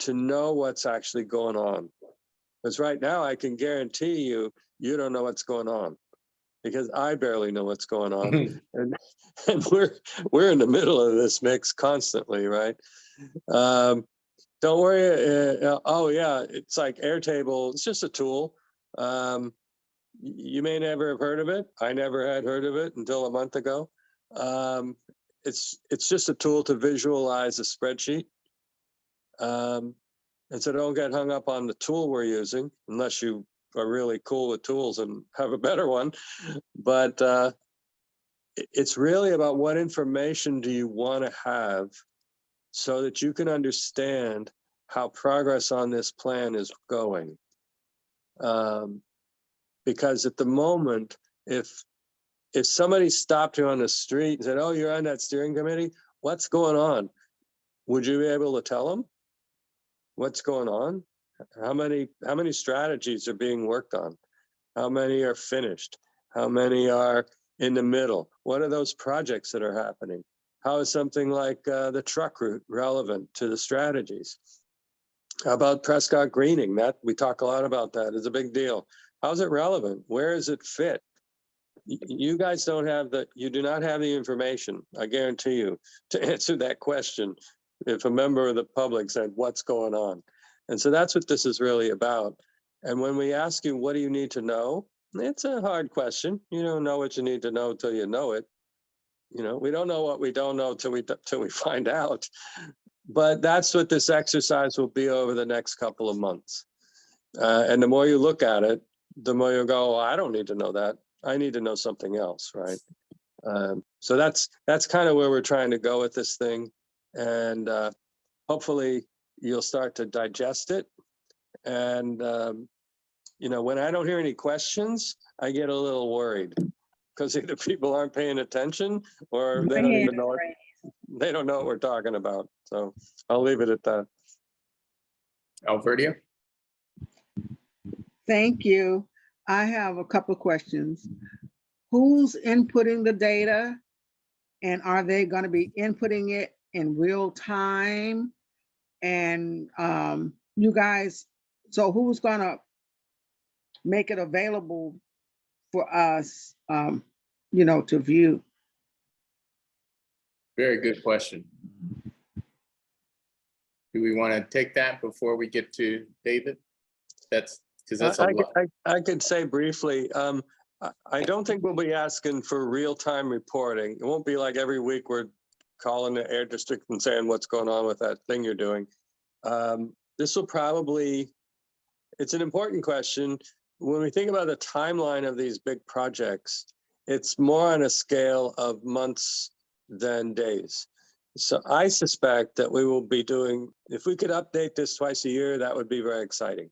to know what's actually going on? Because right now I can guarantee you, you don't know what's going on because I barely know what's going on. and we're in the middle of this mix constantly, right? Don't worry. Oh yeah, it's like Airtable. It's just a tool. You may never have heard of it. I never had heard of it until a month ago. It's just a tool to visualize a spreadsheet. And so don't get hung up on the tool we're using unless you are really cool with tools and have a better one. But it's really about what information do you want to have so that you can understand how progress on this plan is going. Because at the moment, if somebody stopped you on the street and said, "Oh, you're on that steering committee, what's going on?" Would you be able to tell them what's going on? How many strategies are being worked on? How many are finished? How many are in the middle? What are those projects that are happening? How is something like the truck route relevant to the strategies? How about Prescott greening? That we talk a lot about that. It's a big deal. How's it relevant? Where does it fit? You guys don't have you do not have the information, I guarantee you, to answer that question if a member of the public said, "What's going on?" And so that's what this is really about. And when we ask you, what do you need to know? It's a hard question. You don't know what you need to know till you know it. We don't know what we don't know till we find out. But that's what this exercise will be over the next couple of months. And the more you look at it, the more you'll go, I don't need to know that. I need to know something else, right? So that's kind of where we're trying to go with this thing. And hopefully you'll start to digest it. And, when I don't hear any questions, I get a little worried because either people aren't paying attention or they don't even know they don't know what we're talking about. So I'll leave it at that. Alverdia? Thank you. I have a couple of questions. Who's inputting the data? And are they going to be inputting it in real time? And you guys, so who's going to make it available for us, to view? Very good question. Do we want to take that before we get to David? That's because that's a lot. I could say briefly, I don't think we'll be asking for real-time reporting. It won't be like every week we're calling the air district and saying what's going on with that thing you're doing. This will probably, it's an important question. When we think about the timeline of these big projects, it's more on a scale of months than days. So I suspect that we will be doing, if we could update this twice a year, that would be very exciting.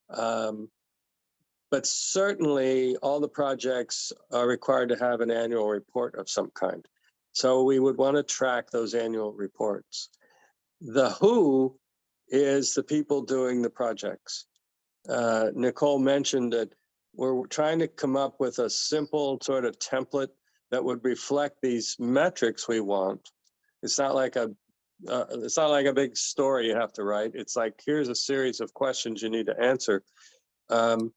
But certainly all the projects are required to have an annual report of some kind. So we would want to track those annual reports. The who is the people doing the projects. Nicole mentioned that we're trying to come up with a simple sort of template that would reflect these metrics we want. It's not like a big story you have to write. It's like, here's a series of questions you need to answer. And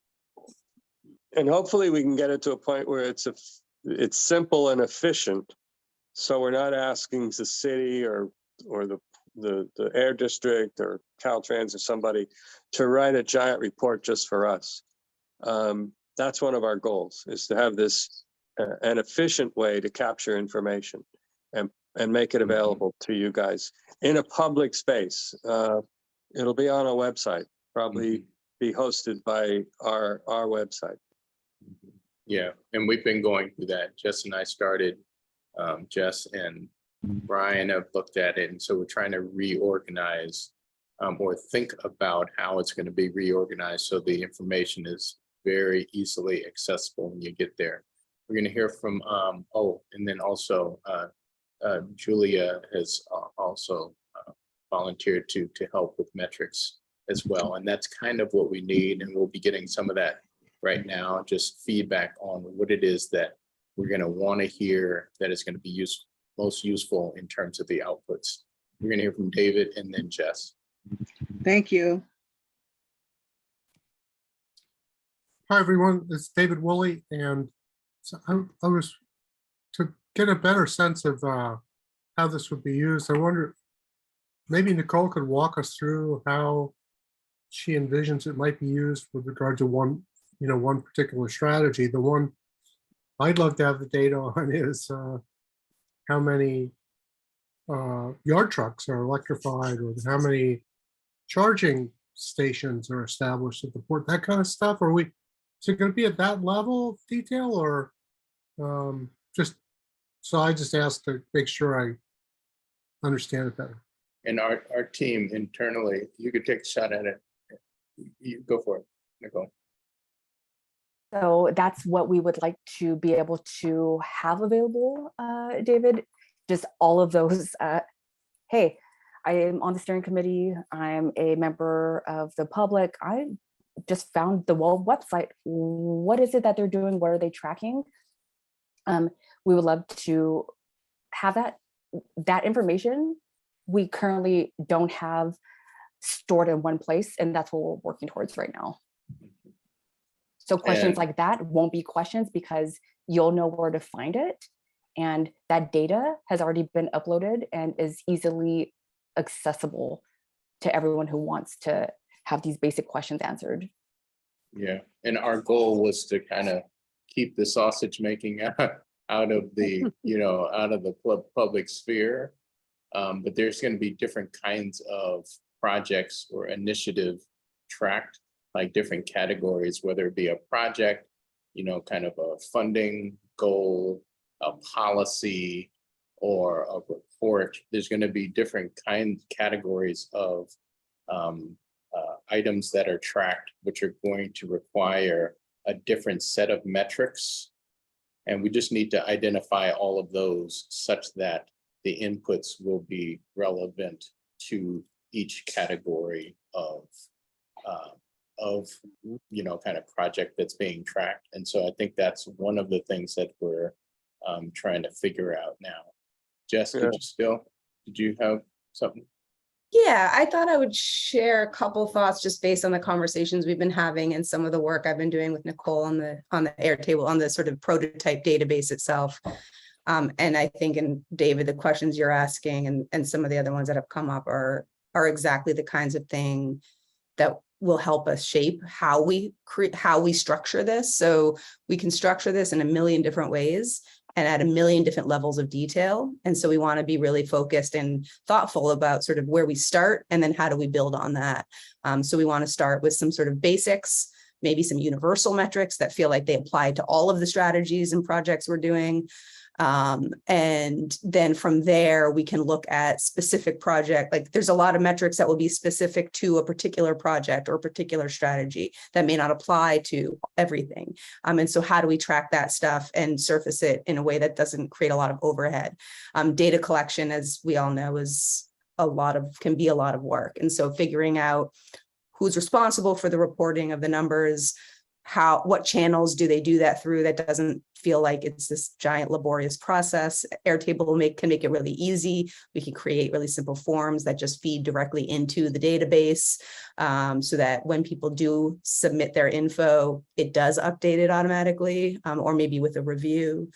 hopefully we can get it to a point where it's simple and efficient. So we're not asking the city or the air district or Caltrans or somebody to write a giant report just for us. That's one of our goals, is to have this an efficient way to capture information and make it available to you guys in a public space. It'll be on a website, probably be hosted by our website. Yeah, and we've been going through that. Jess and I started, Jess and Brian have looked at it. And so we're trying to reorganize or think about how it's going to be reorganized so the information is very easily accessible when you get there. We're going to hear from, and then also Julia has also volunteered to help with metrics as well. And that's kind of what we need. And we'll be getting some of that right now, just feedback on what it is that we're going to want to hear that is going to be most useful in terms of the outputs. We're going to hear from David and then Jess. Thank you. Hi, everyone. It's David Woolley. And so I was, to get a better sense of how this would be used, I wonder, maybe Nicole could walk us through how she envisions it might be used with regard to one particular strategy. The one I'd love to have the data on is how many yard trucks are electrified, or how many charging stations are established at the port, that kind of stuff. Is it going to be at that level of detail, or just, so I just asked to make sure I understand it better. And our team internally, you could take a shot at it. You go for it, Nicole. So that's what we would like to be able to have available, David. Just all of those. Hey, I am on the steering committee. I'm a member of the public. I just found the WOL website. What is it that they're doing? What are they tracking? We would love to have that information. We currently don't have stored in one place, and that's what we're working towards right now. So questions like that won't be questions, because you'll know where to find it. And that data has already been uploaded and is easily accessible to everyone who wants to have these basic questions answered. Yeah, and our goal was to kind of keep the sausage making out of the, out of the public sphere. But there's going to be different kinds of projects or initiative tracked, like different categories, whether it be a project, kind of a funding goal, a policy, or a report. There's going to be different categories of items that are tracked, which are going to require a different set of metrics. And we just need to identify all of those such that the inputs will be relevant to each category of kind of project that's being tracked. And so I think that's one of the things that we're trying to figure out now. Jess, did you have something? Yeah, I thought I would share a couple thoughts just based on the conversations we've been having and some of the work I've been doing with Nicole on the Airtable, on the sort of prototype database itself. And I think, and David, the questions you're asking and some of the other ones that have come up are exactly the kinds of thing that will help us shape how we structure this. So we can structure this in a million different ways and at a million different levels of detail. And so we want to be really focused and thoughtful about sort of where we start and then how do we build on that. So we want to start with some sort of basics, maybe some universal metrics that feel like they apply to all of the strategies and projects we're doing. And then from there, we can look at specific project. Like there's a lot of metrics that will be specific to a particular project or a particular strategy that may not apply to everything. And so how do we track that stuff and surface it in a way that doesn't create a lot of overhead? Data collection, as we all know, can be a lot of work. And so figuring out who's responsible for the reporting of the numbers, what channels do they do that through, that doesn't feel like it's this giant laborious process. Airtable can make it really easy. We can create really simple forms that just feed directly into the database, so that when people do submit their info, it does update it automatically, or maybe with a review.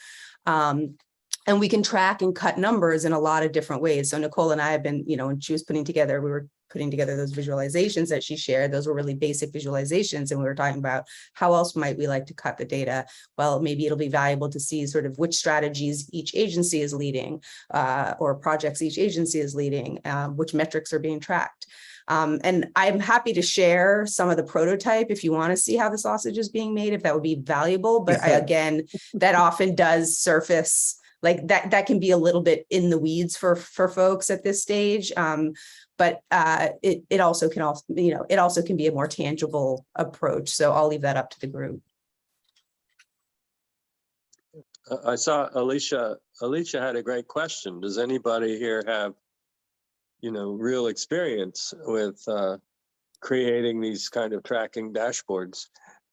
And we can track and cut numbers in a lot of different ways. So Nicole and I have been, when she was we were putting together those visualizations that she shared. Those were really basic visualizations. And we were talking about how else might we like to cut the data? Well, maybe it'll be valuable to see sort of which strategies each agency is leading, or projects each agency is leading, which metrics are being tracked. And I'm happy to share some of the prototype if you want to see how the sausage is being made, if that would be valuable. But again, that often does surface like that can be a little bit in the weeds for folks at this stage. But it also can be a more tangible approach. So I'll leave that up to the group. I saw Alicia had a great question. Does anybody here have, real experience with creating these kind of tracking dashboards?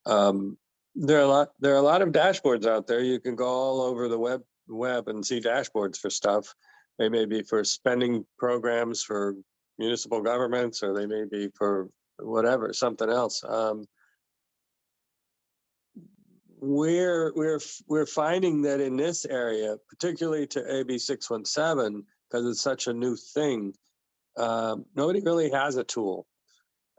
There are a lot of dashboards out there. You can go all over the web and see dashboards for stuff. They may be for spending programs for municipal governments, or they may be for whatever, something else. We're finding that in this area, particularly to AB 617, because it's such a new thing, nobody really has a tool.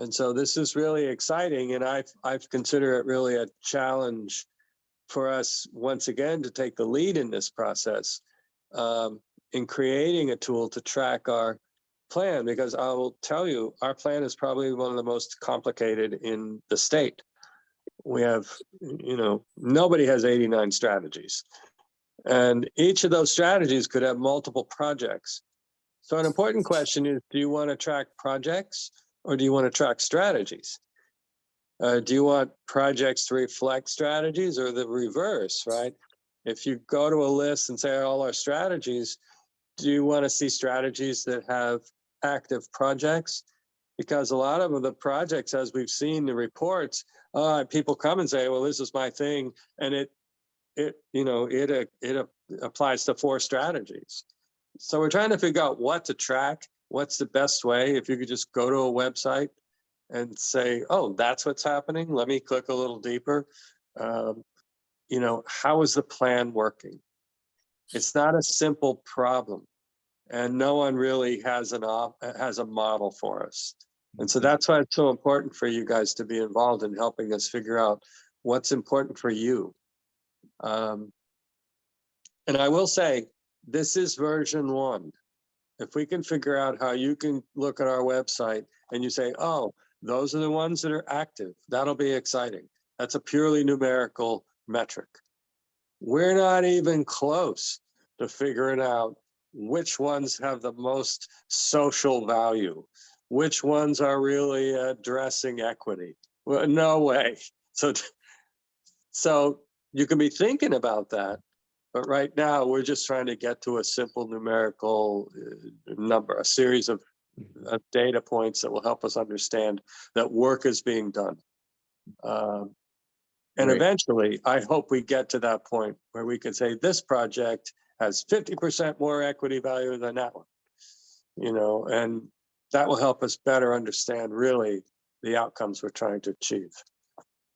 And so this is really exciting, and I've considered it really a challenge for us once again to take the lead in this process, in creating a tool to track our plan, because I will tell you, our plan is probably one of the most complicated in the state. We have, nobody has 89 strategies, and each of those strategies could have multiple projects. So an important question is, do you want to track projects or do you want to track strategies? Do you want projects to reflect strategies or the reverse, right? If you go to a list and say all our strategies, do you want to see strategies that have active projects? Because a lot of the projects, as we've seen the reports, people come and say, well, this is my thing. And it applies to 4 strategies. So we're trying to figure out what to track, what's the best way. If you could just go to a website and say, oh, that's what's happening. Let me click a little deeper. How is the plan working? It's not a simple problem, and no one really has a model for us. And so that's why it's so important for you guys to be involved in helping us figure out what's important for you. And I will say, this is version 1. If we can figure out how you can look at our website and you say, oh, those are the ones that are active, that'll be exciting. That's a purely numerical metric. We're not even close to figuring out which ones have the most social value, which ones are really addressing equity. Well, no way. So you can be thinking about that, but right now we're just trying to get to a simple numerical number, a series of data points that will help us understand that work is being done. And Right. eventually, I hope we get to that point where we can say this project has 50% more equity value than that one, and that will help us better understand really the outcomes we're trying to achieve.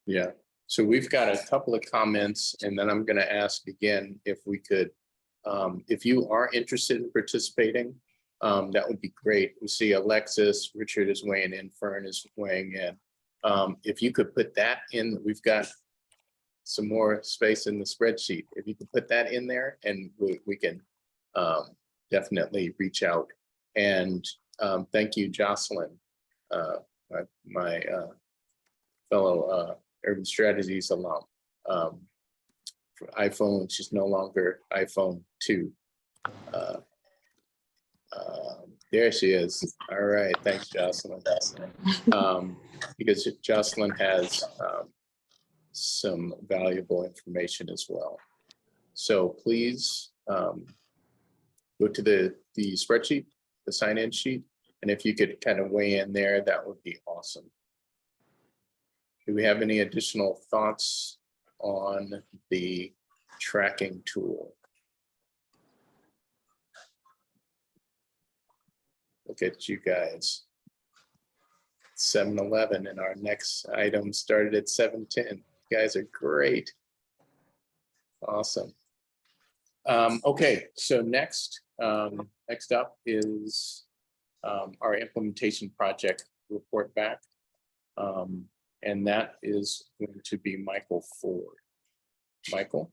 Yeah. So we've got a couple of comments, and then I'm going to ask again if we could, if you are interested in participating, that would be great. We see Alexis, Richard is weighing in, Fern is weighing in. If you could put that in, we've got some more space in the spreadsheet. If you could put that in there, and we can definitely reach out. And thank you, Jocelyn, my fellow Urban Strategies alum. For iPhone, she's no longer iPhone 2. There she is. All right, thanks, Jocelyn. Because Jocelyn has some valuable information as well. So please go to the spreadsheet, the sign-in sheet, and if you could kind of weigh in there, that would be awesome. Do we have any additional thoughts on the tracking tool? Look at you guys. 7:11, and our next item started at 7:10. You guys are great. Awesome. Okay, so next up is our implementation project report back. And that is going to be Michael Ford. Michael?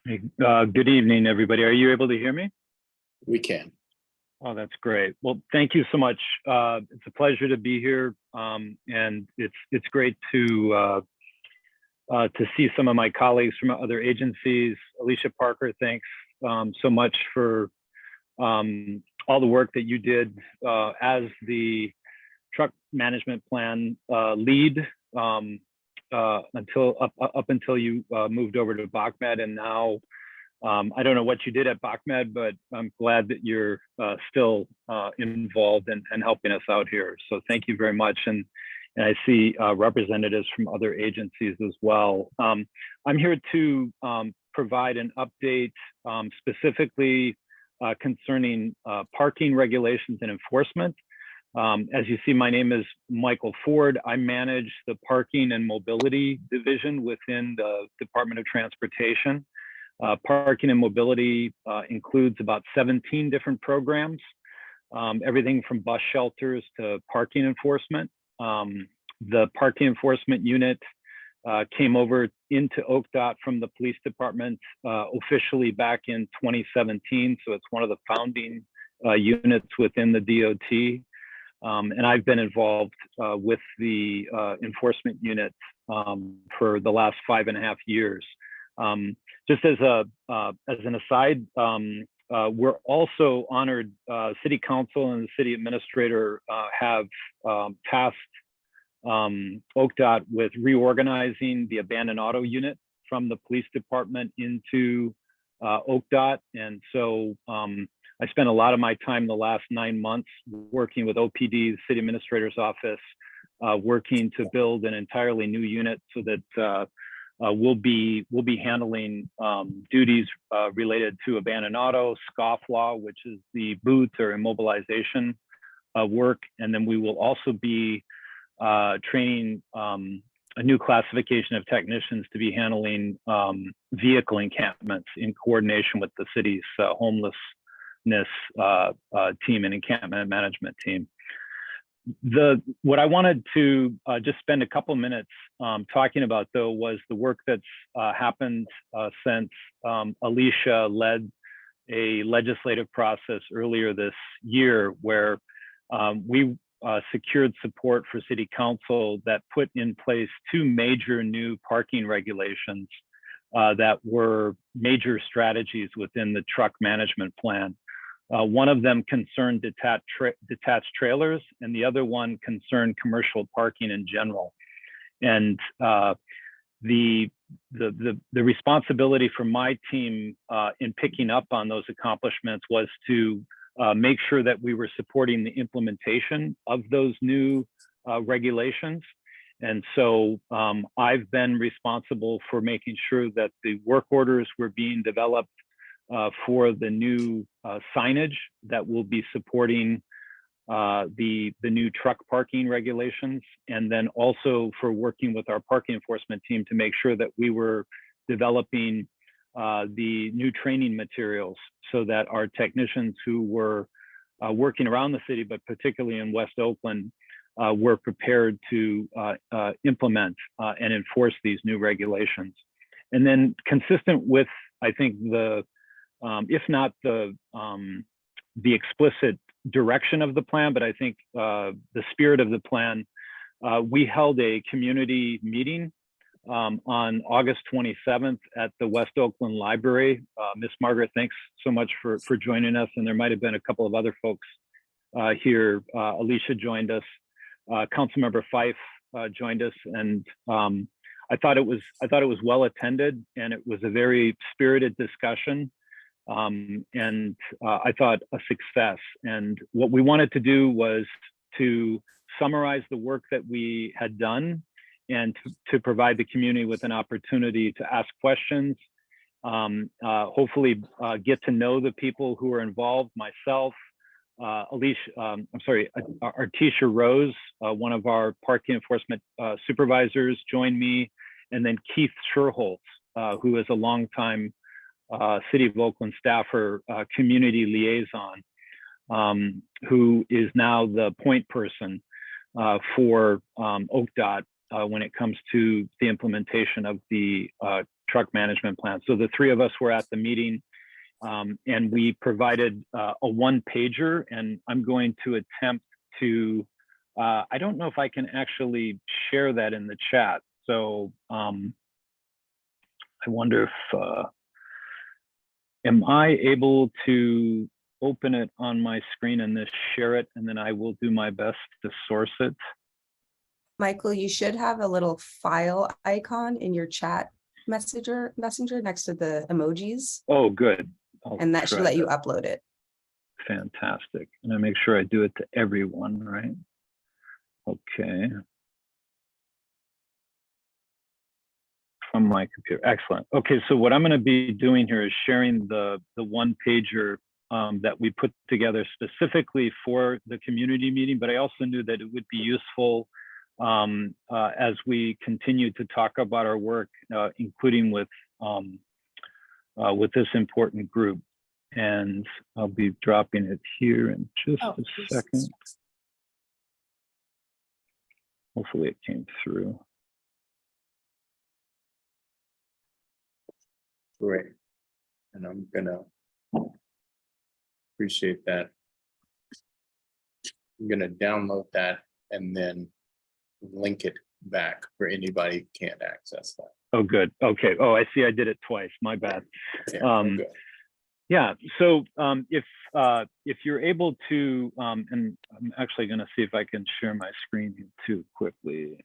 Hey, good evening, everybody. Are you able to hear me? We can. Oh, that's great. Well, thank you so much. It's a pleasure to be here, and it's great to see some of my colleagues from other agencies. Alicia Parker, thanks so much for all the work that you did as the truck management plan lead until you moved over to BACMed, and now I don't know what you did at BACMed, but I'm glad that you're still involved and helping us out here. So thank you very much. And I see representatives from other agencies as well. I'm here to provide an update specifically concerning parking regulations and enforcement. As you see, my name is Michael Ford. I manage the Parking and Mobility Division within the Department of Transportation. Parking and mobility includes about 17 different programs, everything from bus shelters to parking enforcement. The parking enforcement unit came over into OCDOT from the police department officially back in 2017. So it's one of the founding units within the DOT. And I've been involved with the enforcement unit for the last 5.5 years. Just as an aside, we're also honored, City Council and the City Administrator have tasked OCDOT with reorganizing the abandoned auto unit from the police department into OCDOT. And so I spent a lot of my time the last 9 months working with OPD, the City Administrator's Office, working to build an entirely new unit so that we'll be handling duties related to abandoned auto, scofflaw, which is the booth or immobilization work. And then we will also be training a new classification of technicians to be handling vehicle encampments in coordination with the city's homelessness team and encampment management team. What I wanted to just spend a couple minutes talking about, though, was the work that's happened since Alicia led a legislative process earlier this year where we secured support for City Council that put in place 2 major new parking regulations that were major strategies within the truck management plan. One of them concerned detached trailers, and the other one concerned commercial parking in general. And the responsibility for my team in picking up on those accomplishments was to make sure that we were supporting the implementation of those new regulations. And so I've been responsible for making sure that the work orders were being developed for the new signage that will be supporting the new truck parking regulations, and then also for working with our parking enforcement team to make sure that we were developing the new training materials so that our technicians who were working around the city, but particularly in West Oakland, were prepared to implement and enforce these new regulations. And then consistent with, I think, if not the explicit direction of the plan, but I think the spirit of the plan, we held a community meeting on August 27th at the West Oakland Library. Miss Margaret, thanks so much for joining us. And there might have been a couple of other folks here. Alicia joined us, Councilmember Fife joined us, and I thought it was well attended, and it was a very spirited discussion. And I thought a success. And what we wanted to do was to summarize the work that we had done and to provide the community with an opportunity to ask questions, hopefully get to know the people who are involved, myself, Artisha Rose, one of our parking enforcement supervisors, joined me, and then Keith Sherholtz, who is a longtime City of Oakland staffer, community liaison, who is now the point person for OCDOT when it comes to the implementation of the truck management plan. So the 3 of us were at the meeting, and we provided a 1-pager, and I'm going to attempt to, I don't know if I can actually share that in the chat. So I wonder if, am I able to open it on my screen and then share it, and then I will do my best to source it. Michael, you should have a little file icon in your chat messenger next to the emojis. Oh, good. And that should let you upload it. Fantastic. And I make sure I do it to everyone, right? Okay. From my computer. Excellent. Okay, so what I'm going to be doing here is sharing the 1-pager that we put together specifically for the community meeting, but I also knew that it would be useful as we continue to talk about our work, including with with this important group. And I'll be dropping it here in just a second. Hopefully it came through. Great. And I'm gonna appreciate that. I'm gonna download that and then link it back for anybody who can't access that. Oh, good. Okay. Oh, I see. I did it twice. My bad. Yeah, good. Yeah. So if you're able to, and I'm actually going to see if I can share my screen too quickly.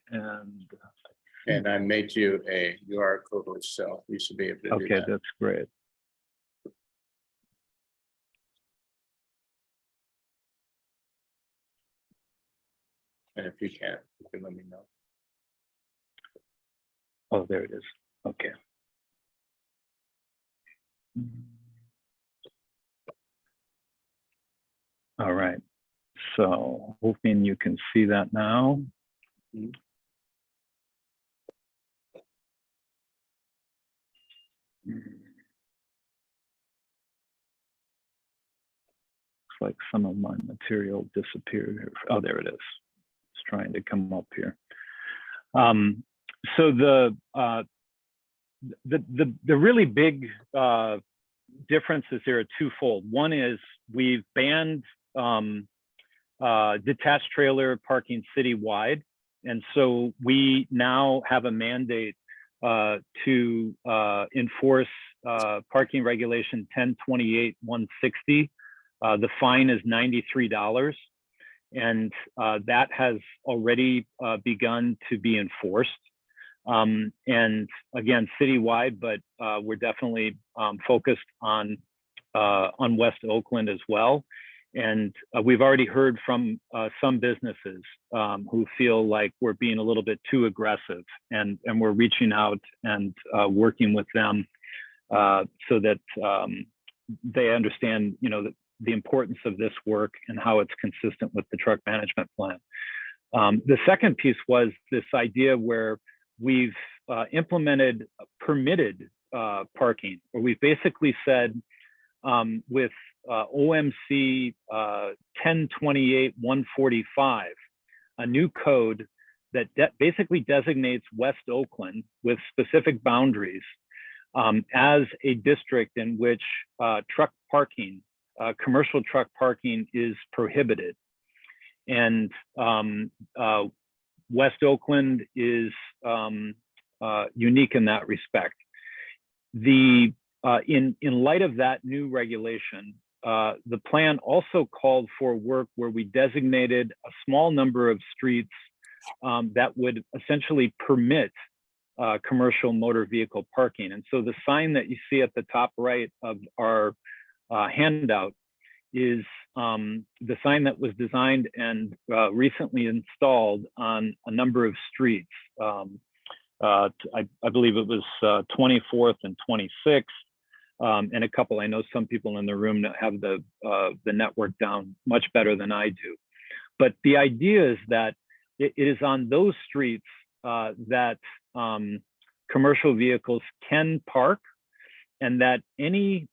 And I made you you are a co-host, so you should be able to do okay, that. that's great. And if you can't, you can let me know. Oh, there it is. Okay. All right. So hoping you can see that now. Mm-hmm. Looks like some of my material disappeared here. Oh, there it is. It's trying to come up here. So the really big differences here are twofold. One is we've banned detached trailer parking citywide, and so we now have a mandate to enforce parking regulation 1028-160. The fine is $93, and that has already begun to be enforced. And again, citywide, but we're definitely focused on West Oakland as well. And we've already heard from some businesses who feel like we're being a little bit too aggressive, and we're reaching out and working with them so that they understand, the importance of this work and how it's consistent with the truck management plan. The second piece was this idea where we've implemented permitted parking, where we've basically said with OMC 1028-145, a new code that basically designates West Oakland with specific boundaries as a district in which truck parking, commercial truck parking is prohibited. And West Oakland is unique in that respect. In light of that new regulation, the plan also called for work where we designated a small number of streets that would essentially permit commercial motor vehicle parking. And so the sign that you see at the top right of our handout is the sign that was designed and recently installed on a number of streets. I believe it was 24th and 26th, and a couple. I know some people in the room that have the network down much better than I do. But the idea is that it is on those streets that commercial vehicles can park, and that any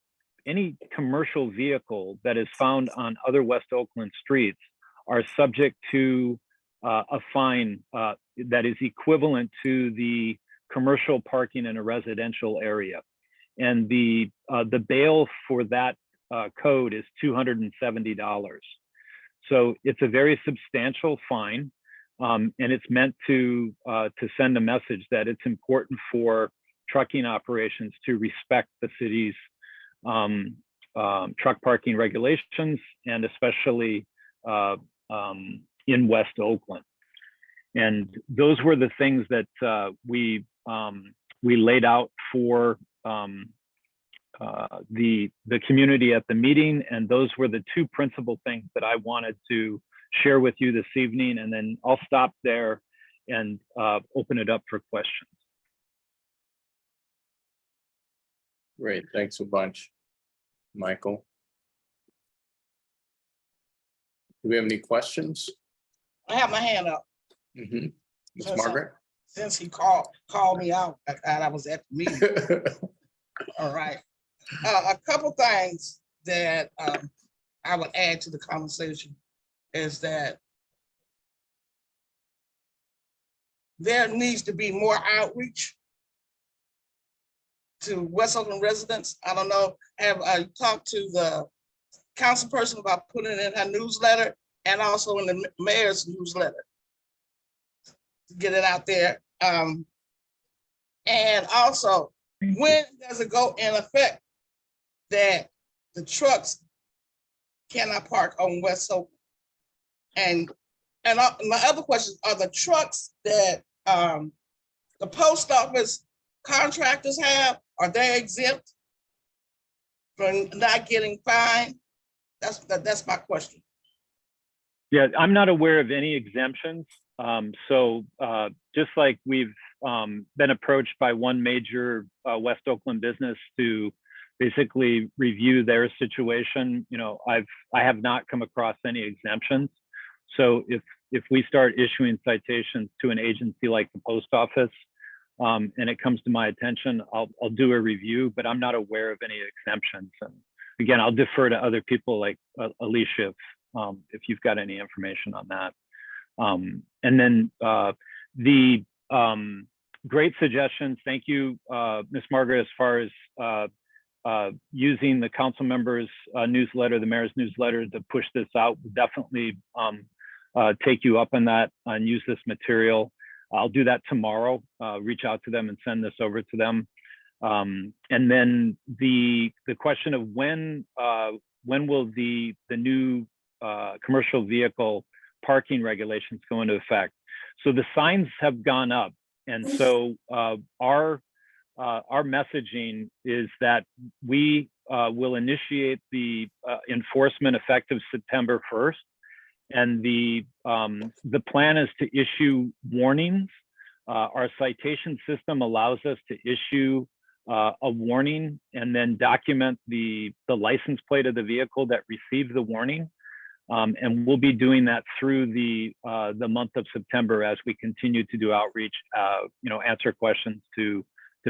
commercial vehicle that is found on other West Oakland streets are subject to a fine that is equivalent to the commercial parking in a residential area. And the bail for that code is $270. So it's a very substantial fine, and it's meant to send a message that it's important for trucking operations to respect the city's truck parking regulations, and especially in West Oakland. And those were the things that we laid out for the community at the meeting, and those were the two principal things that I wanted to share with you this evening. And then I'll stop there and open it up for questions. Great, thanks a bunch, Michael. Do we have any questions? I have my hand up. Mm-hmm. Ms. Since Margaret? Since he called me out, I was at the meeting. All right. A couple things that I would add to the conversation is that there needs to be more outreach to West Oakland residents. I don't know, have I talked to the council person about putting it in her newsletter and also in the mayor's newsletter to get it out there. And also, when does it go in effect that the trucks cannot park on West Oakland? And my other question, are the trucks that the post office contractors have, are they exempt from not getting fined? That's my question. Yeah, I'm not aware of any exemptions. So just like we've been approached by one major West Oakland business to basically review their situation, you know, I have not come across any exemptions. So if we start issuing citations to an agency like the post office, and it comes to my attention, I'll do a review, but I'm not aware of any exemptions. And again, I'll defer to other people like Alicia if you've got any information on that. And then the great suggestions. Thank you, Ms. Margaret, as far as using the council members' newsletter, the mayor's newsletter to push this out. We'll definitely take you up on that and use this material. I'll do that tomorrow, reach out to them and send this over to them. And then the question of when will the new commercial vehicle parking regulations go into effect? So the signs have gone up, and so our messaging is that we will initiate the enforcement effective September 1st, and the plan is to issue warnings. Our citation system allows us to issue a warning and then document the license plate of the vehicle that received the warning. And we'll be doing that through the month of September as we continue to do outreach, you know, answer questions to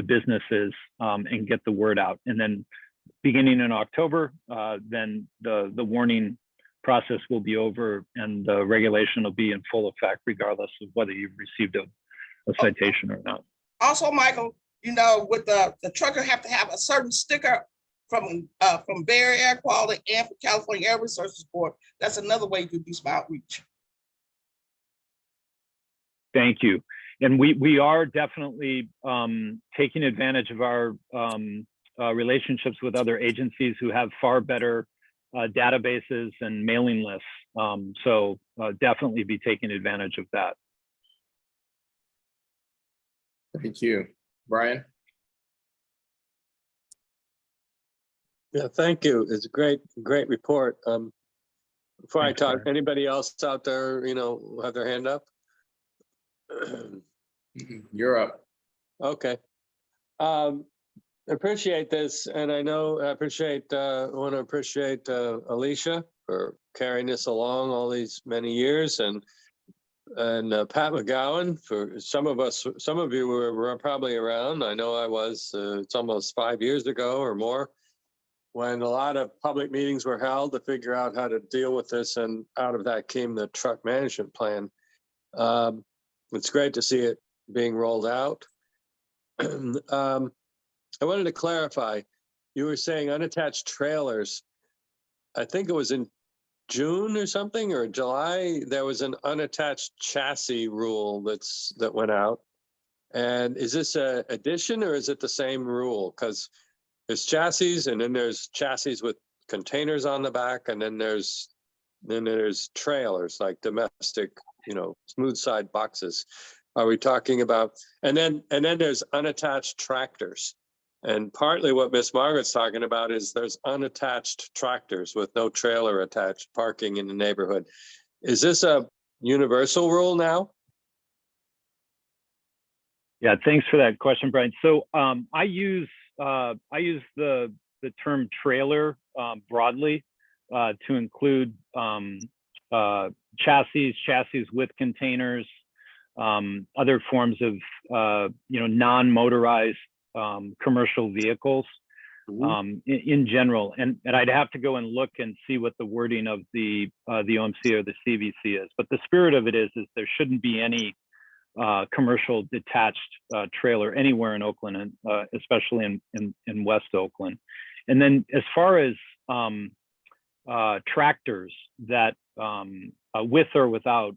businesses and get the word out. And then beginning in October, then the warning process will be over and the regulation will be in full effect regardless of whether you've received a citation or not. Also, Michael, you know, with the trucker have to have a certain sticker from Bay Area Air Quality and from California Air Resources Board. That's another way you can do some outreach. Thank you. And we are definitely taking advantage of our relationships with other agencies who have far better databases and mailing lists. So definitely be taking advantage of that. Thank you. Brian? Yeah, thank you. It's a great report. Before I talk, anybody else out there, you know, have their hand up? You're up. Okay. Appreciate this, and I know I want to appreciate Alicia for carrying this along all these many years, and Pat McGowan for some of you were probably around. I know I was. It's almost 5 years ago or more, when a lot of public meetings were held to figure out how to deal with this, and out of that came the truck management plan. It's great to see it being rolled out. I wanted to clarify, you were saying unattached trailers. I think it was in June or something, or July, there was an unattached chassis rule that went out. And is this an addition or is it the same rule? Because there's chassis and then there's chassis with containers on the back, and then there's trailers like domestic, you know, smooth side boxes. Are we talking about, and then there's unattached tractors. And partly what Miss Margaret's talking about is there's unattached tractors with no trailer attached parking in the neighborhood. Is this a universal rule now? Yeah, thanks for that question, Brian. So I use the term trailer broadly to include chassis with containers, other forms of you know, non-motorized commercial vehicles. in general. And I'd have to go and look and see what the wording of the OMC or the CVC is. But the spirit of it is there shouldn't be any commercial detached trailer anywhere in Oakland, and especially in West Oakland. And then as far as tractors that with or without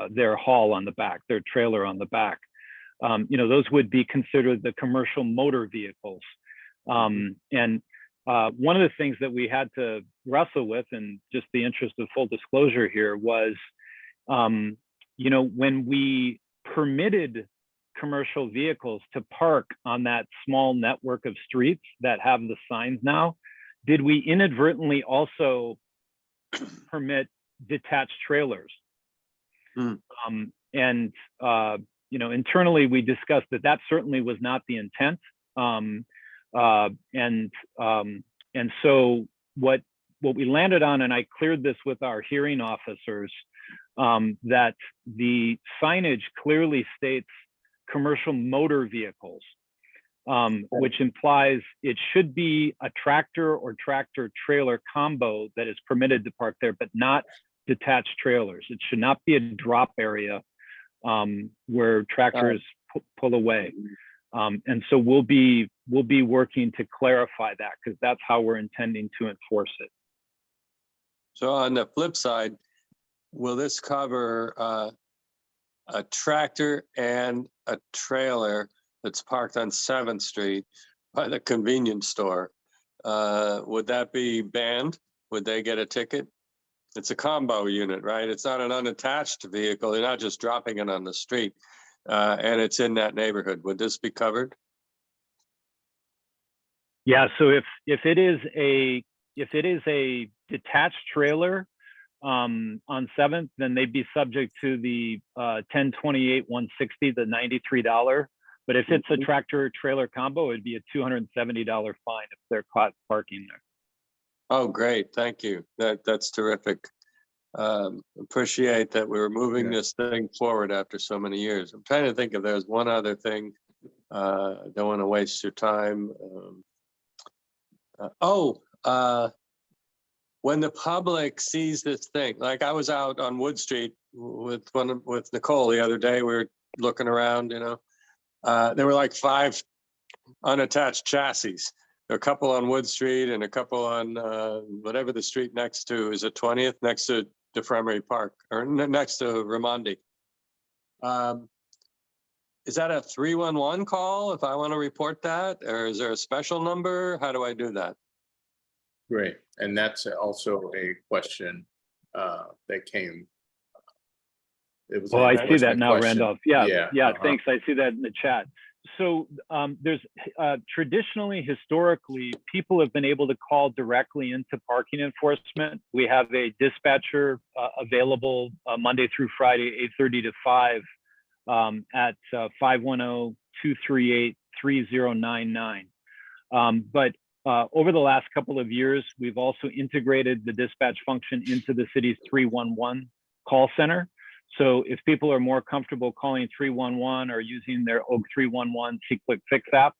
their haul on the back, their trailer on the back, those would be considered the commercial motor vehicles. And one of the things that we had to wrestle with, in just the interest of full disclosure here, was when we permitted commercial vehicles to park on that small network of streets that have the signs now, did we inadvertently also permit detached trailers? Internally we discussed that certainly was not the intent. And so what we landed on, and I cleared this with our hearing officers, that the signage clearly states commercial motor vehicles, which implies it should be a tractor or tractor trailer combo that is permitted to park there, but not detached trailers. It should not be a drop area where tractors pull away. And so we'll be working to clarify that, because that's how we're intending to enforce it. So on the flip side, will this cover a tractor and a trailer that's parked on 7th Street by the convenience store? Would that be banned? Would they get a ticket? It's a combo unit, right? It's not an unattached vehicle. You're not just dropping it on the street, and it's in that neighborhood. Would this be covered? Yeah. So if it is a detached trailer on 7th, then they'd be subject to the 1028-160, the $93. But if it's a tractor trailer combo, it'd be a $270 fine if they're caught parking there. Oh, great. Thank you. That's terrific. Appreciate that we're moving this thing forward after so many years. I'm trying to think if there's one other thing. Don't want to waste your time. When the public sees this thing, like I was out on Wood Street with Nicole the other day, we were looking around, there were like 5 unattached chassis. There were a couple on Wood Street and a couple on whatever the street next to, is it 20th, next to DeFremery Park, or next to Raimondi. Is that a 311 call if I want to report that, or is there a special number? How do I do that? Great. And that's also a question that came. Well, I see that now, question. Randolph. Yeah. Thanks. I see that in the chat. So there's traditionally, historically, people have been able to call directly into parking enforcement. We have a dispatcher available Monday through Friday, 8:30 to 5 at 510-238-3099. But over the last couple of years, we've also integrated the dispatch function into the city's 311 call center. So if people are more comfortable calling 311 or using their Oak 311 C-Click Fix app,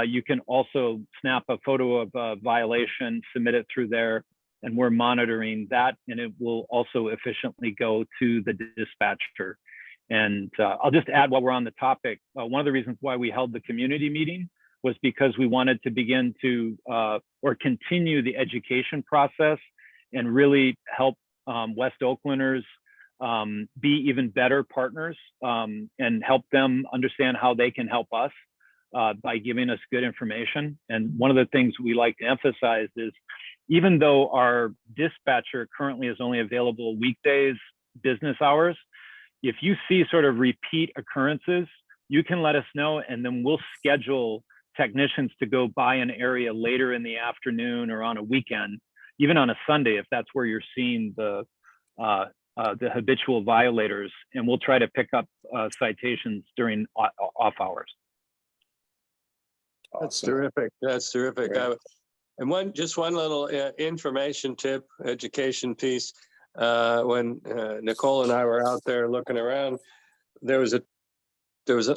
you can also snap a photo of a violation, submit it through there, and we're monitoring that, and it will also efficiently go to the dispatcher. And I'll just add, while we're on the topic, one of the reasons why we held the community meeting was because we wanted to begin to or continue the education process and really help West Oaklanders be even better partners and help them understand how they can help us by giving us good information. And one of the things we like to emphasize is, even though our dispatcher currently is only available weekdays, business hours, if you see sort of repeat occurrences, you can let us know, and then we'll schedule technicians to go by an area later in the afternoon or on a weekend, even on a Sunday, if that's where you're seeing the habitual violators, and we'll try to pick up citations during off hours. That's terrific. That's terrific. And just one little information tip, education piece. When Nicole and I were out there looking around, there was an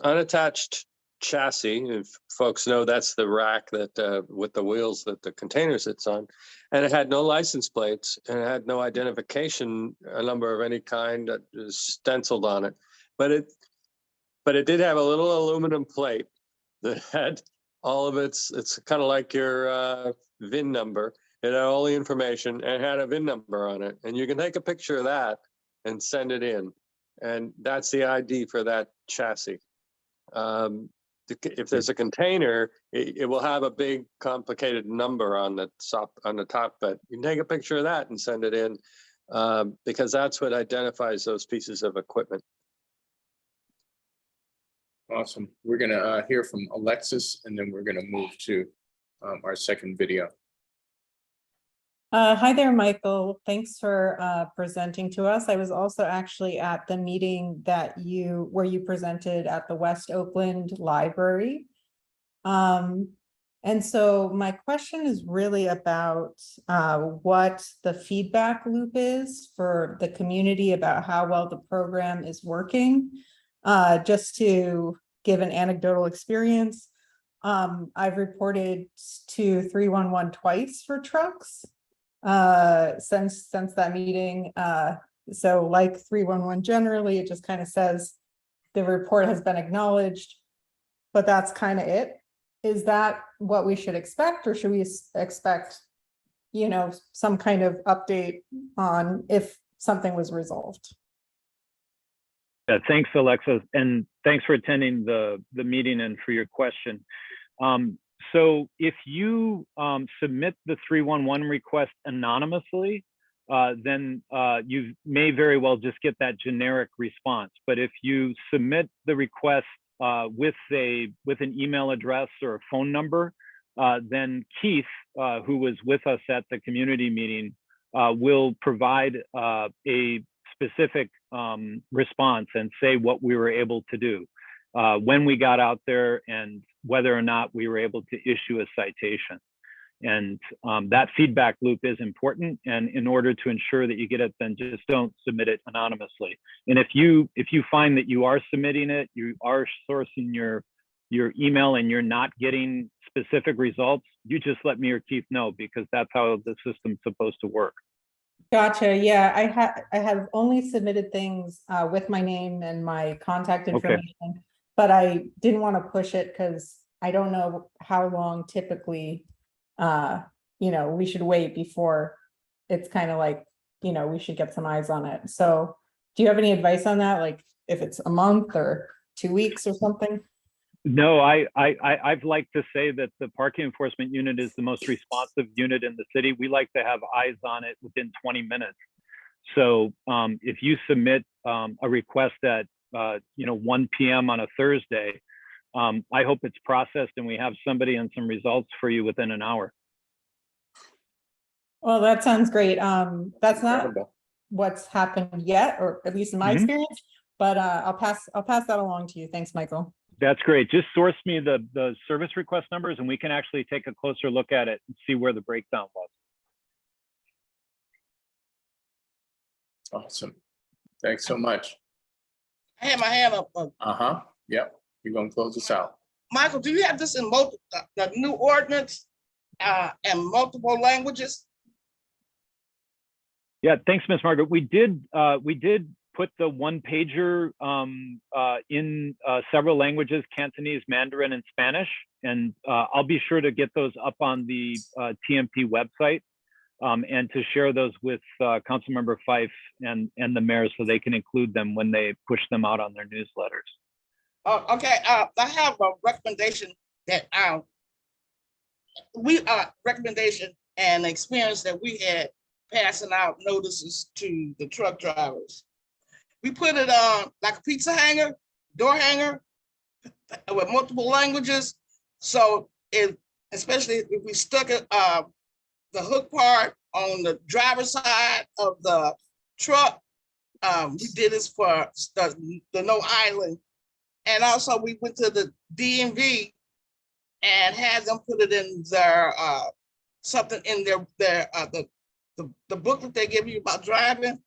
unattached chassis. If folks know, that's the rack that with the wheels that the container sits on. And it had no license plates and it had no identification number of any kind that was stenciled on it. But it did have a little aluminum plate that had all of it's kind of like your VIN number. It had all the information and had a VIN number on it. And you can take a picture of that and send it in. And that's the ID for that chassis. If there's a container, it will have a big complicated number on the top, but you can take a picture of that and send it in because that's what identifies those pieces of equipment. Awesome. We're gonna hear from Alexis and then we're gonna move to our second video. Hi there, Michael. Thanks for presenting to us. I was also actually at the meeting where you presented at the West Oakland Library. And so my question is really about what the feedback loop is for the community about how well the program is working. Just to give an anecdotal experience, I've reported to 311 twice for trucks since that meeting. So like 311 generally, it just kind of says the report has been acknowledged, but that's kind of it. Is that what we should expect, or should we expect, some kind of update on if something was resolved? Yeah, thanks, Alexa, and thanks for attending the meeting and for your question. So if you submit the 311 request anonymously, then you may very well just get that generic response. But if you submit the request with an email address or a phone number, then Keith, who was with us at the community meeting, will provide a specific response and say what we were able to do, when we got out there, and whether or not we were able to issue a citation. And that feedback loop is important. And in order to ensure that you get it, then just don't submit it anonymously. And if you find that you are submitting it, you are sourcing your email and you're not getting specific results, you just let me or Keith know, because that's how the system's supposed to work. Gotcha. Yeah, I have only submitted things with my name and my contact information, but I didn't want to push it because I don't know how long typically, we should wait before it's kind of like, we should get some eyes on it. So do you have any advice on that? Like if it's a month or 2 weeks or something? No, I'd like to say that the parking enforcement unit is the most responsive unit in the city. We like to have eyes on it within 20 minutes. So if you submit a request at 1 p.m. on a Thursday, I hope it's processed and we have somebody and some results for you within an hour. Well, that sounds great. That's not what's happened yet, or at least in my experience, but I'll pass that along to you. Thanks, Michael. That's great. Just source me the service request numbers and we can actually take a closer look at it and see where the breakdown was. Awesome. Thanks so much. I have my hand up. Yep. You're gonna close us out. Michael, do you have this in the new ordinance and multiple languages? Yeah, thanks, Ms. Margaret. We did put the one pager in several languages: Cantonese, Mandarin, and Spanish. And I'll be sure to get those up on the TMP website and to share those with Councilmember Fife and the mayor so they can include them when they push them out on their newsletters. Okay, I have a recommendation that recommendation and experience that we had passing out notices to the truck drivers. We put it on like a pizza hanger, door hanger with multiple languages. So especially if we stuck it, the hook part on the driver's side of the truck, we did this for the no idling. And also we went to the DMV and had them put it in their something in the book that they give you about driving.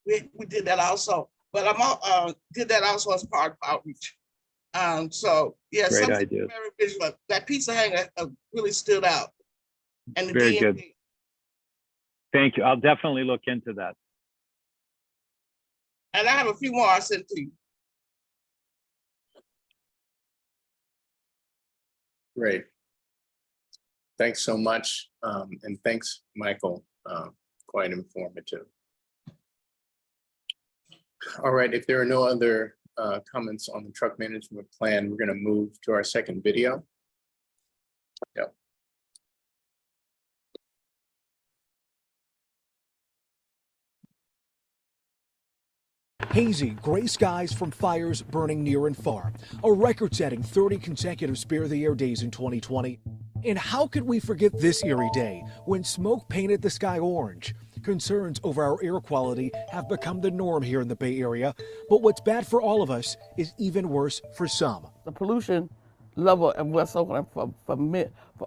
We did that also, but did that also as part of outreach. So yeah, Great something ideas. very visual. That pizza hanger really stood out. And the Very good. DMV. Thank you. I'll definitely look into that. And I have a few more I sent to you. Great. Thanks so much. And thanks, Michael. Quite informative. All right, if there are no other comments on the truck management plan, we're going to move to our second video. Yep. Hazy, gray skies from fires burning near and far. A record-setting 30 consecutive Spare the Air days in 2020. And how could we forget this eerie day when smoke painted the sky orange? Concerns over our air quality have become the norm here in the Bay Area, but what's bad for all of us is even worse for some. The pollution level in West Oakland for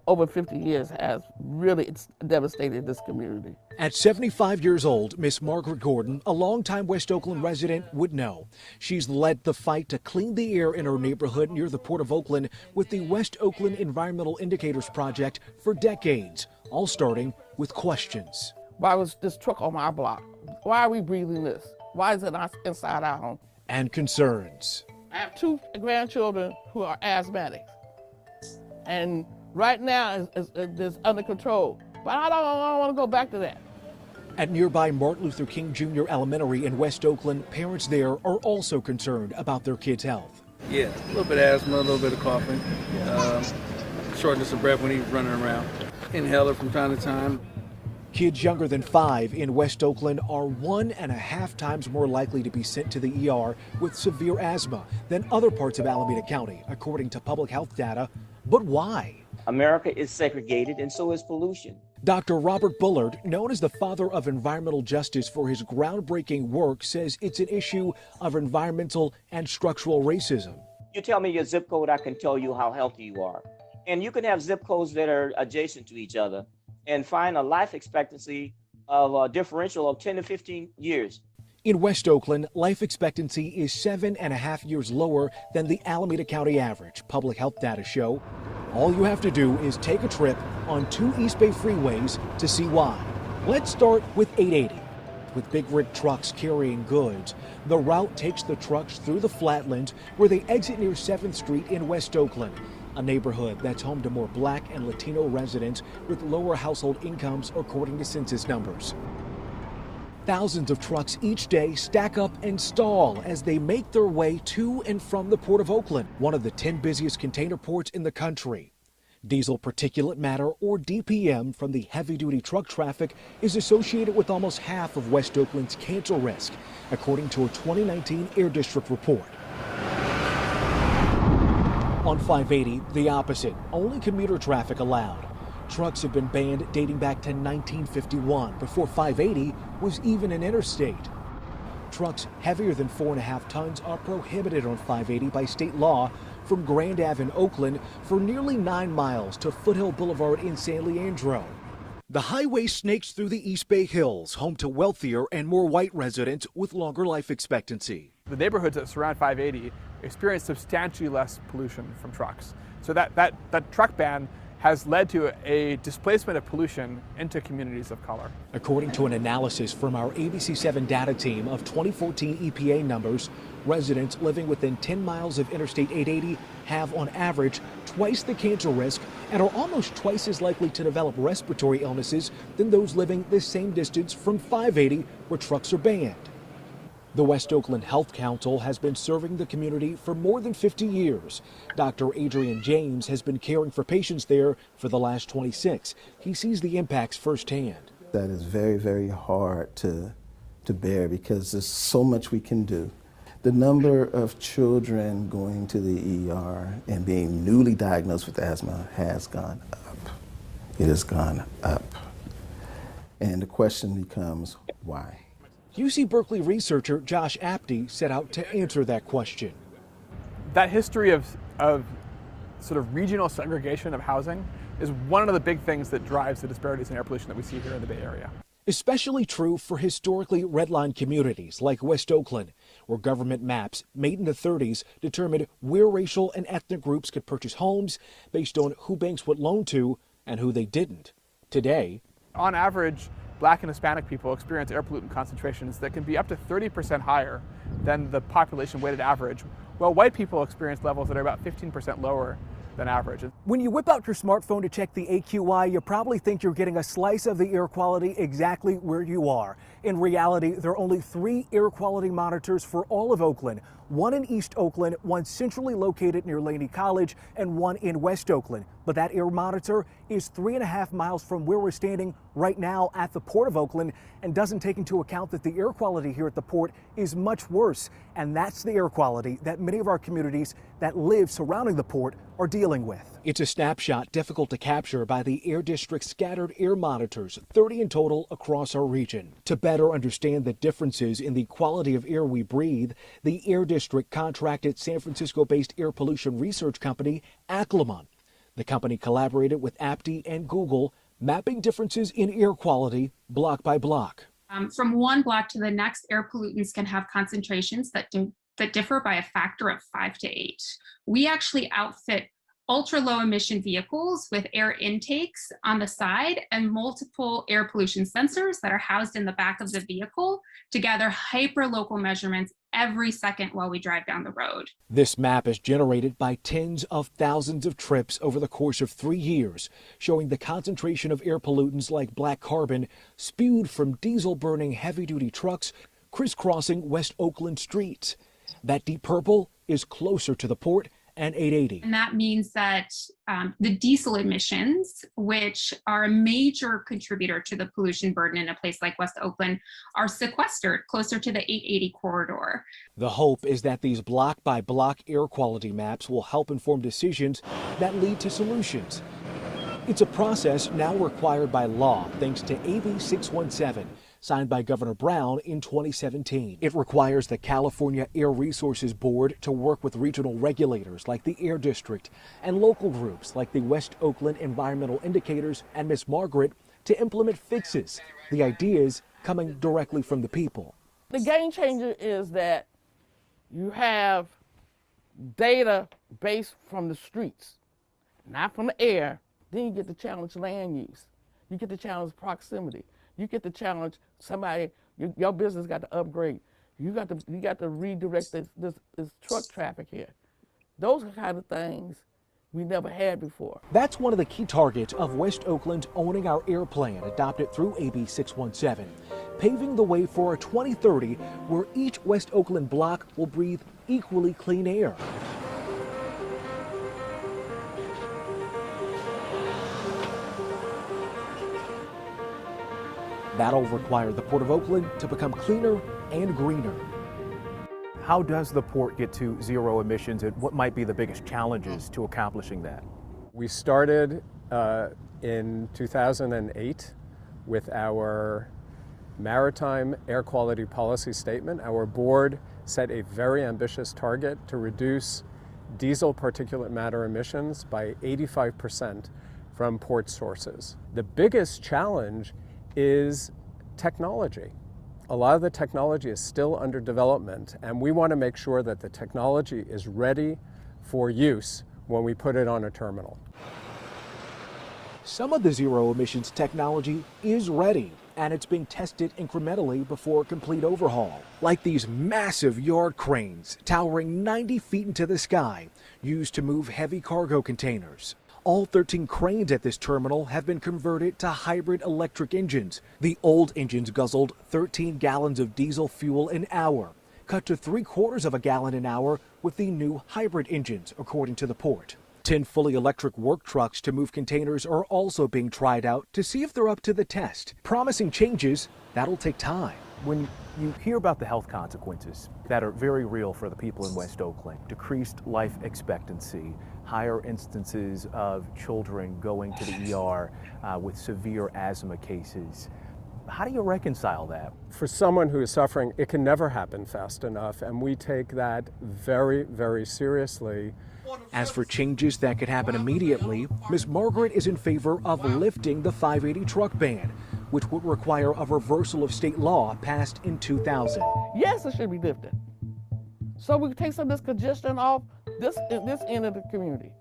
over 50 years has really devastated this community. At 75 years old, Miss Margaret Gordon, a longtime West Oakland resident, would know. She's led the fight to clean the air in her neighborhood near the Port of Oakland with the West Oakland Environmental Indicators Project for decades, all starting with questions. Why was this truck on my block? Why are we breathing this? Why is it not inside our home? And concerns. I have 2 grandchildren who are asthmatics. And right now it's under control. But I don't want to go back to that. At nearby Martin Luther King Jr. Elementary in West Oakland, parents there are also concerned about their kids' health. Yeah, a little bit of asthma, a little bit of coughing, shortness of breath when he's running around. Inhaler from time to time. Kids younger than 5 in West Oakland are 1.5 times more likely to be sent to the ER with severe asthma than other parts of Alameda County, according to public health data. But why? America is segregated, and so is pollution. Dr. Robert Bullard, known as the father of environmental justice for his groundbreaking work, says it's an issue of environmental and structural racism. You tell me your zip code, I can tell you how healthy you are. And you can have zip codes that are adjacent to each other and find a life expectancy of a differential of 10 to 15 years. In West Oakland, life expectancy is 7.5 years lower than the Alameda County average, public health data show. All you have to do is take a trip on 2 East Bay freeways to see why. Let's start with 880. With big rig trucks carrying goods, the route takes the trucks through the flatlands where they exit near 7th Street in West Oakland, a neighborhood that's home to more Black and Latino residents with lower household incomes according to census numbers. Thousands of trucks each day stack up and stall as they make their way to and from the Port of Oakland, one of the 10 busiest container ports in the country. Diesel particulate matter, or DPM, from the heavy-duty truck traffic is associated with almost half of West Oakland's cancer risk, according to a 2019 Air District report. On 580, the opposite, only commuter traffic allowed. Trucks have been banned dating back to 1951, before 580 was even an interstate. Trucks heavier than 4.5 tons are prohibited on 580 by state law from Grand Ave in Oakland for nearly 9 miles to Foothill Boulevard in San Leandro. The highway snakes through the East Bay Hills, home to wealthier and more white residents with longer life expectancy. The neighborhoods that surround 580 experience substantially less pollution from trucks. So that truck ban has led to a displacement of pollution into communities of color. According to an analysis from our ABC7 data team of 2014 EPA numbers, residents living within 10 miles of Interstate 880 have, on average, twice the cancer risk and are almost twice as likely to develop respiratory illnesses than those living the same distance from 580, where trucks are banned. The West Oakland Health Council has been serving the community for more than 50 years. Dr. Adrian James has been caring for patients there for the last 26. He sees the impacts firsthand. That is very, very hard to bear because there's so much we can do. The number of children going to the ER and being newly diagnosed with asthma has gone up. It has gone up. And the question becomes, why? UC Berkeley researcher Josh Apte set out to answer that question. That history of sort of regional segregation of housing is one of the big things that drives the disparities in air pollution that we see here in the Bay Area. Especially true for historically redlined communities like West Oakland, where government maps made in the 30s determined where racial and ethnic groups could purchase homes based on who banks would loan to and who they didn't. Today, on average, Black and Hispanic people experience air pollutant concentrations that can be up to 30% higher than the population weighted average, while white people experience levels that are about 15% lower than average. when you whip out your smartphone to check the AQI, you probably think you're getting a slice of the air quality exactly where you are. In reality, there are only 3 air quality monitors for all of Oakland, one in East Oakland, one centrally located near Laney College, and one in West Oakland. But that air monitor is 3.5 miles from where we're standing right now at the Port of Oakland and doesn't take into account that the air quality here at the port is much worse. And that's the air quality that many of our communities that live surrounding the port are dealing with. It's a snapshot difficult to capture by the Air District's scattered air monitors, 30 in total across our region. To better understand the differences in the quality of air we breathe, the Air District contracted San Francisco-based air pollution research company Acclimon. The company collaborated with APTI and Google, mapping differences in air quality block by block. From one block to the next, air pollutants can have concentrations that differ by a factor of 5 to 8. We actually outfit ultra low emission vehicles with air intakes on the side and multiple air pollution sensors that are housed in the back of the vehicle to gather hyper local measurements every second while we drive down the road. This map is generated by tens of thousands of trips over the course of 3 years, showing the concentration of air pollutants like black carbon spewed from diesel burning heavy duty trucks crisscrossing West Oakland streets. That deep purple is closer to the port and 880. And that means that the diesel emissions, which are a major contributor to the pollution burden in a place like West Oakland, are sequestered closer to the 880 corridor. The hope is that these block by block air quality maps will help inform decisions that lead to solutions. It's a process now required by law thanks to AB 617. Signed by Governor Brown in 2017. It requires the California Air Resources Board to work with regional regulators like the Air District and local groups like the West Oakland Environmental Indicators and Miss Margaret to implement fixes. The ideas coming directly from the people. The game changer is that you have data based from the streets, not from the air. Then you get to challenge land use. You get to challenge proximity. You get to challenge somebody. Your business got to upgrade. You got to redirect this truck traffic here. Those are kind of things we never had before. That's one of the key targets of West Oakland's Owning Our Air plan, adopted through AB 617, paving the way for a 2030 where each West Oakland block will breathe equally clean air. That'll require the Port of Oakland to become cleaner and greener. How does the port get to zero emissions, and what might be the biggest challenges to accomplishing that? We started in 2008 with our Maritime Air Quality Policy Statement. Our board set a very ambitious target to reduce diesel particulate matter emissions by 85% from port sources. The biggest challenge is technology. A lot of the technology is still under development, and we want to make sure that the technology is ready for use when we put it on a terminal. Some of the zero emissions technology is ready, and it's being tested incrementally before a complete overhaul. Like these massive yard cranes towering 90 feet into the sky, used to move heavy cargo containers. All 13 cranes at this terminal have been converted to hybrid electric engines. The old engines guzzled 13 gallons of diesel fuel an hour, cut to 3/4 of a gallon an hour with the new hybrid engines, according to the port. 10 fully electric work trucks to move containers are also being tried out to see if they're up to the test. Promising changes, that'll take time. When you hear about the health consequences that are very real for the people in West Oakland, decreased life expectancy, higher instances of children going to the ER with severe asthma cases, how do you reconcile that? For someone who is suffering, it can never happen fast enough, and we take that very, very seriously. As for changes that could happen immediately, Ms. Margaret is in favor of lifting the 580 truck ban, which would require a reversal of state law passed in 2000. Yes, it should be lifted. so we can take some of this congestion off this end of the community.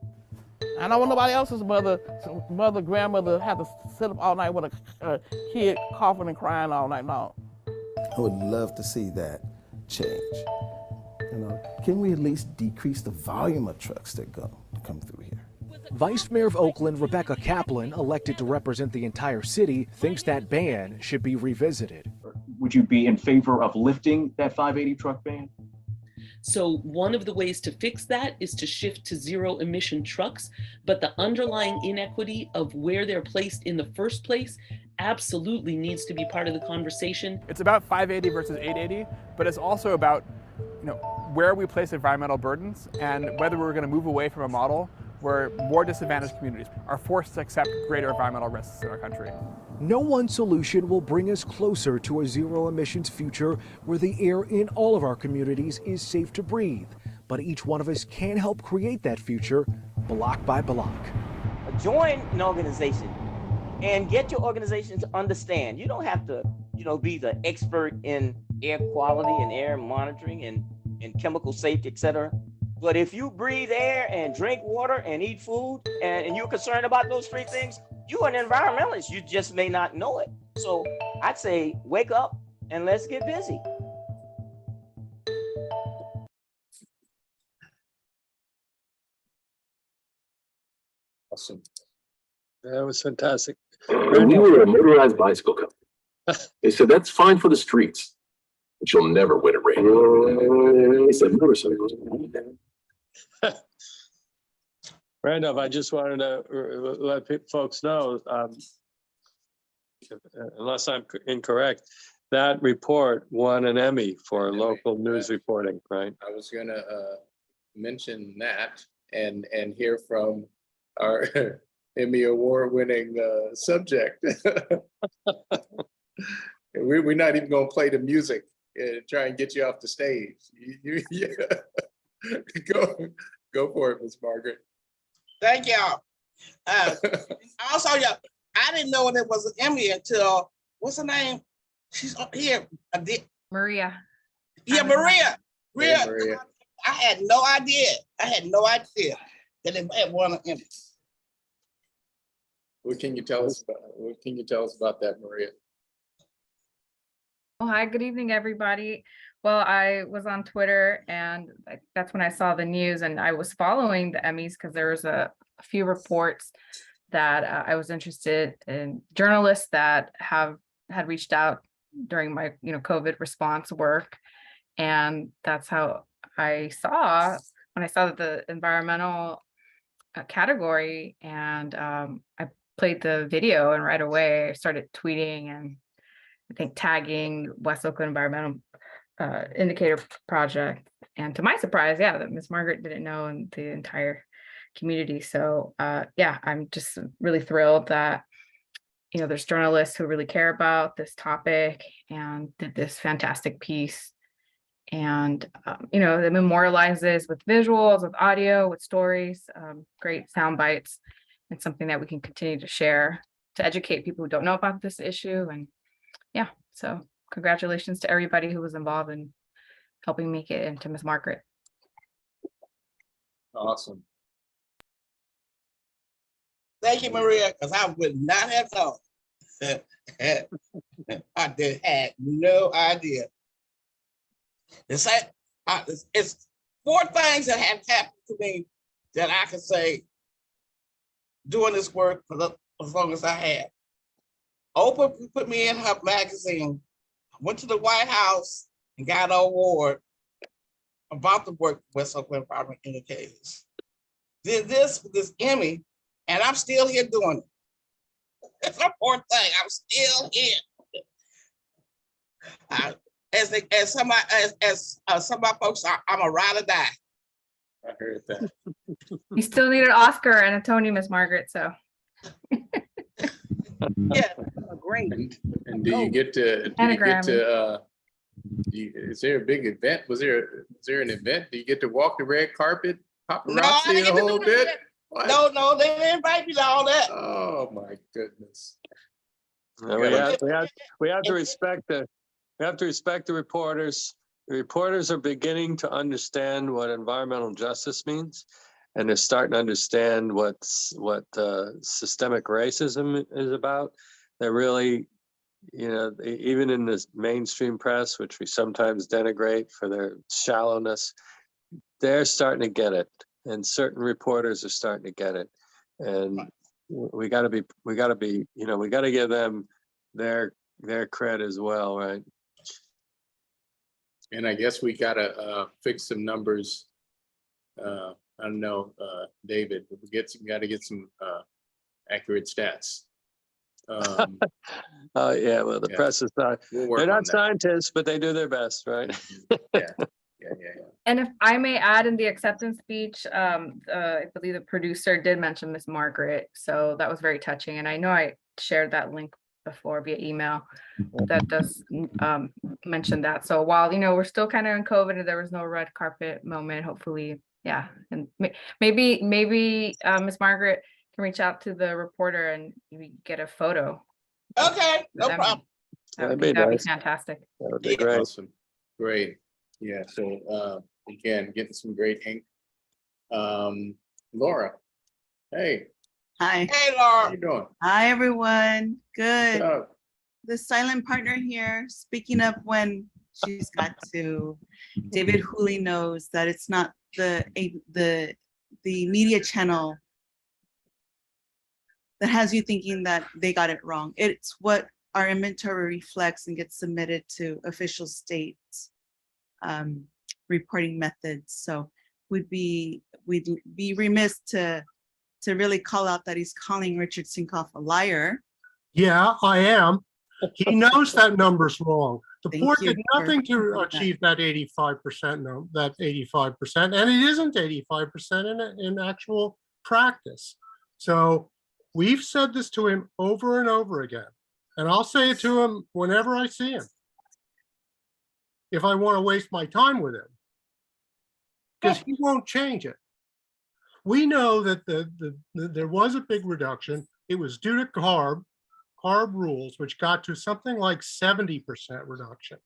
I don't want nobody else's grandmother have to sit up all night with a kid coughing and crying all night long. I would love to see that change. You know, can we at least decrease the volume of trucks that come through here? Vice Mayor of Oakland, Rebecca Kaplan, elected to represent the entire city, thinks that ban should be revisited. Would you be in favor of lifting that 580 truck ban? So one of the ways to fix that is to shift to zero emission trucks, but the underlying inequity of where they're placed in the first place absolutely needs to be part of the conversation. It's about 580 versus 880, but it's also about, you know, where we place environmental burdens and whether we're going to move away from a model where more disadvantaged communities are forced to accept greater environmental risks in our country. No one solution will bring us closer to a zero emissions future where the air in all of our communities is safe to breathe. But each one of us can help create that future block by block. Join an organization and get your organization to understand. You don't have to, be the expert in air quality and air monitoring and chemical safety, et cetera. But if you breathe air and drink water and eat food and you're concerned about those three things, you're an environmentalist. You just may not know it. So I'd say wake up and let's get busy. Awesome. That was fantastic. We were a motorized bicycle company. They said, that's fine for the streets, but you'll never win a race. They said, motorcycles. Randolph, I just wanted to let folks know, unless I'm incorrect, that report won an Emmy for local news reporting, right? I was gonna mention that and hear from our Emmy award-winning subject. We're not even gonna play the music and try and get you off the stage. Go for it, Ms. Margaret. Thank y'all. Also, y'all, I didn't know there was an Emmy until, what's her name? She's here. Maria. Yeah, Maria. Yeah, Maria. I had no idea. That they had won an Emmy. What can you tell us about that, Maria? Oh, hi, good evening, everybody. Well, I was on Twitter and that's when I saw the news, and I was following the Emmys because there was a few reports that I was interested in, journalists that had reached out during my COVID response work. And that's how I saw, when I saw the environmental category, and I played the video, and right away I started tweeting and I think tagging West Oakland Environmental Indicator Project. And to my surprise, that Miss Margaret didn't know, and the entire community. So I'm just really thrilled that there's journalists who really care about this topic and did this fantastic piece. And it memorializes with visuals, with audio, with stories, great sound bites, and something that we can continue to share to educate people who don't know about this issue. And so congratulations to everybody who was involved in helping make it, and to Ms. Margaret. Awesome. Thank you, Maria, because I would not have known. I had no idea. It's four things that have happened to me that I can say doing this work for as long as I have. Oprah put me in her magazine. I went to the White House and got an award about the work with West Oakland Environmental Indicators. Did this Emmy, and I'm still here doing it. That's an important thing. I'm still here. As some of my folks, I'm a ride or die. I heard that. You still need an Oscar and a Tony, Miss Margaret. So. Yeah, great. And do you get to? Is there a big event? Was there an event? Do you get to walk the red carpet, paparazzi, the whole bit? What? No, they didn't invite me to all that. Oh my goodness. We have to respect the reporters. reporters are beginning to understand what environmental justice means, and they're starting to understand what systemic racism is about. They're really, even in the mainstream press, which we sometimes denigrate for their shallowness, they're starting to get it, and certain reporters are starting to get it, and we got to give them their credit as well, right? And I guess we gotta fix some numbers. I don't know, David, we gotta get some accurate stats. Oh yeah, well the press is not, they're not scientists, but they do their best, right? Yeah. And if I may add, in the acceptance speech, I believe the producer did mention Miss Margaret, so that was very touching. And I know I shared that link before via email that does mention that. So while we're still kind of in COVID and there was no red carpet moment, hopefully, yeah, and maybe Miss Margaret can reach out to the reporter and we get a photo. Okay, no problem. That'd be fantastic. That would be great. Awesome. Great. Yeah, so again, getting some great ink. Laura, hey. Hey, Hi. Laura. How you doing? Hi, everyone. Good. What's up? The silent partner here, speaking up when she's got to. David Hooley knows that it's not the media channel that has you thinking that they got it wrong. It's what our inventory reflects and gets submitted to official states reporting methods. So we'd be remiss to really call out that he's calling Richard Sinkoff a liar. Yeah, I am. He knows that number's wrong. The Thank port you did for nothing to confirming that. achieve that 85%, that 85%, and it isn't 85% in actual practice. So we've said this to him over and over again, and I'll say it to him whenever I see him, if I want to waste my time with him, because he won't change it. We know that there was a big reduction. It was due to CARB rules, which got to something like 70% reduction.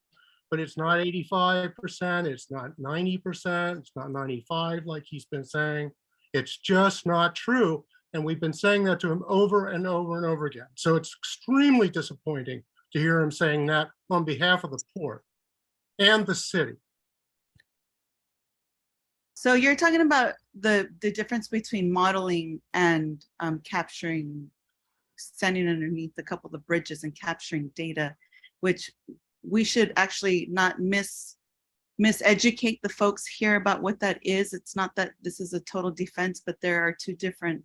But it's not 85%, it's not 90%, it's not 95% like he's been saying. It's just not true. And we've been saying that to him over and over and over again. So it's extremely disappointing to hear him saying that on behalf of the port and the city. So you're talking about the difference between modeling and capturing, standing underneath a couple of the bridges and capturing data, which we should actually not miseducate the folks here about what that is. It's not that this is a total defense, but there are two different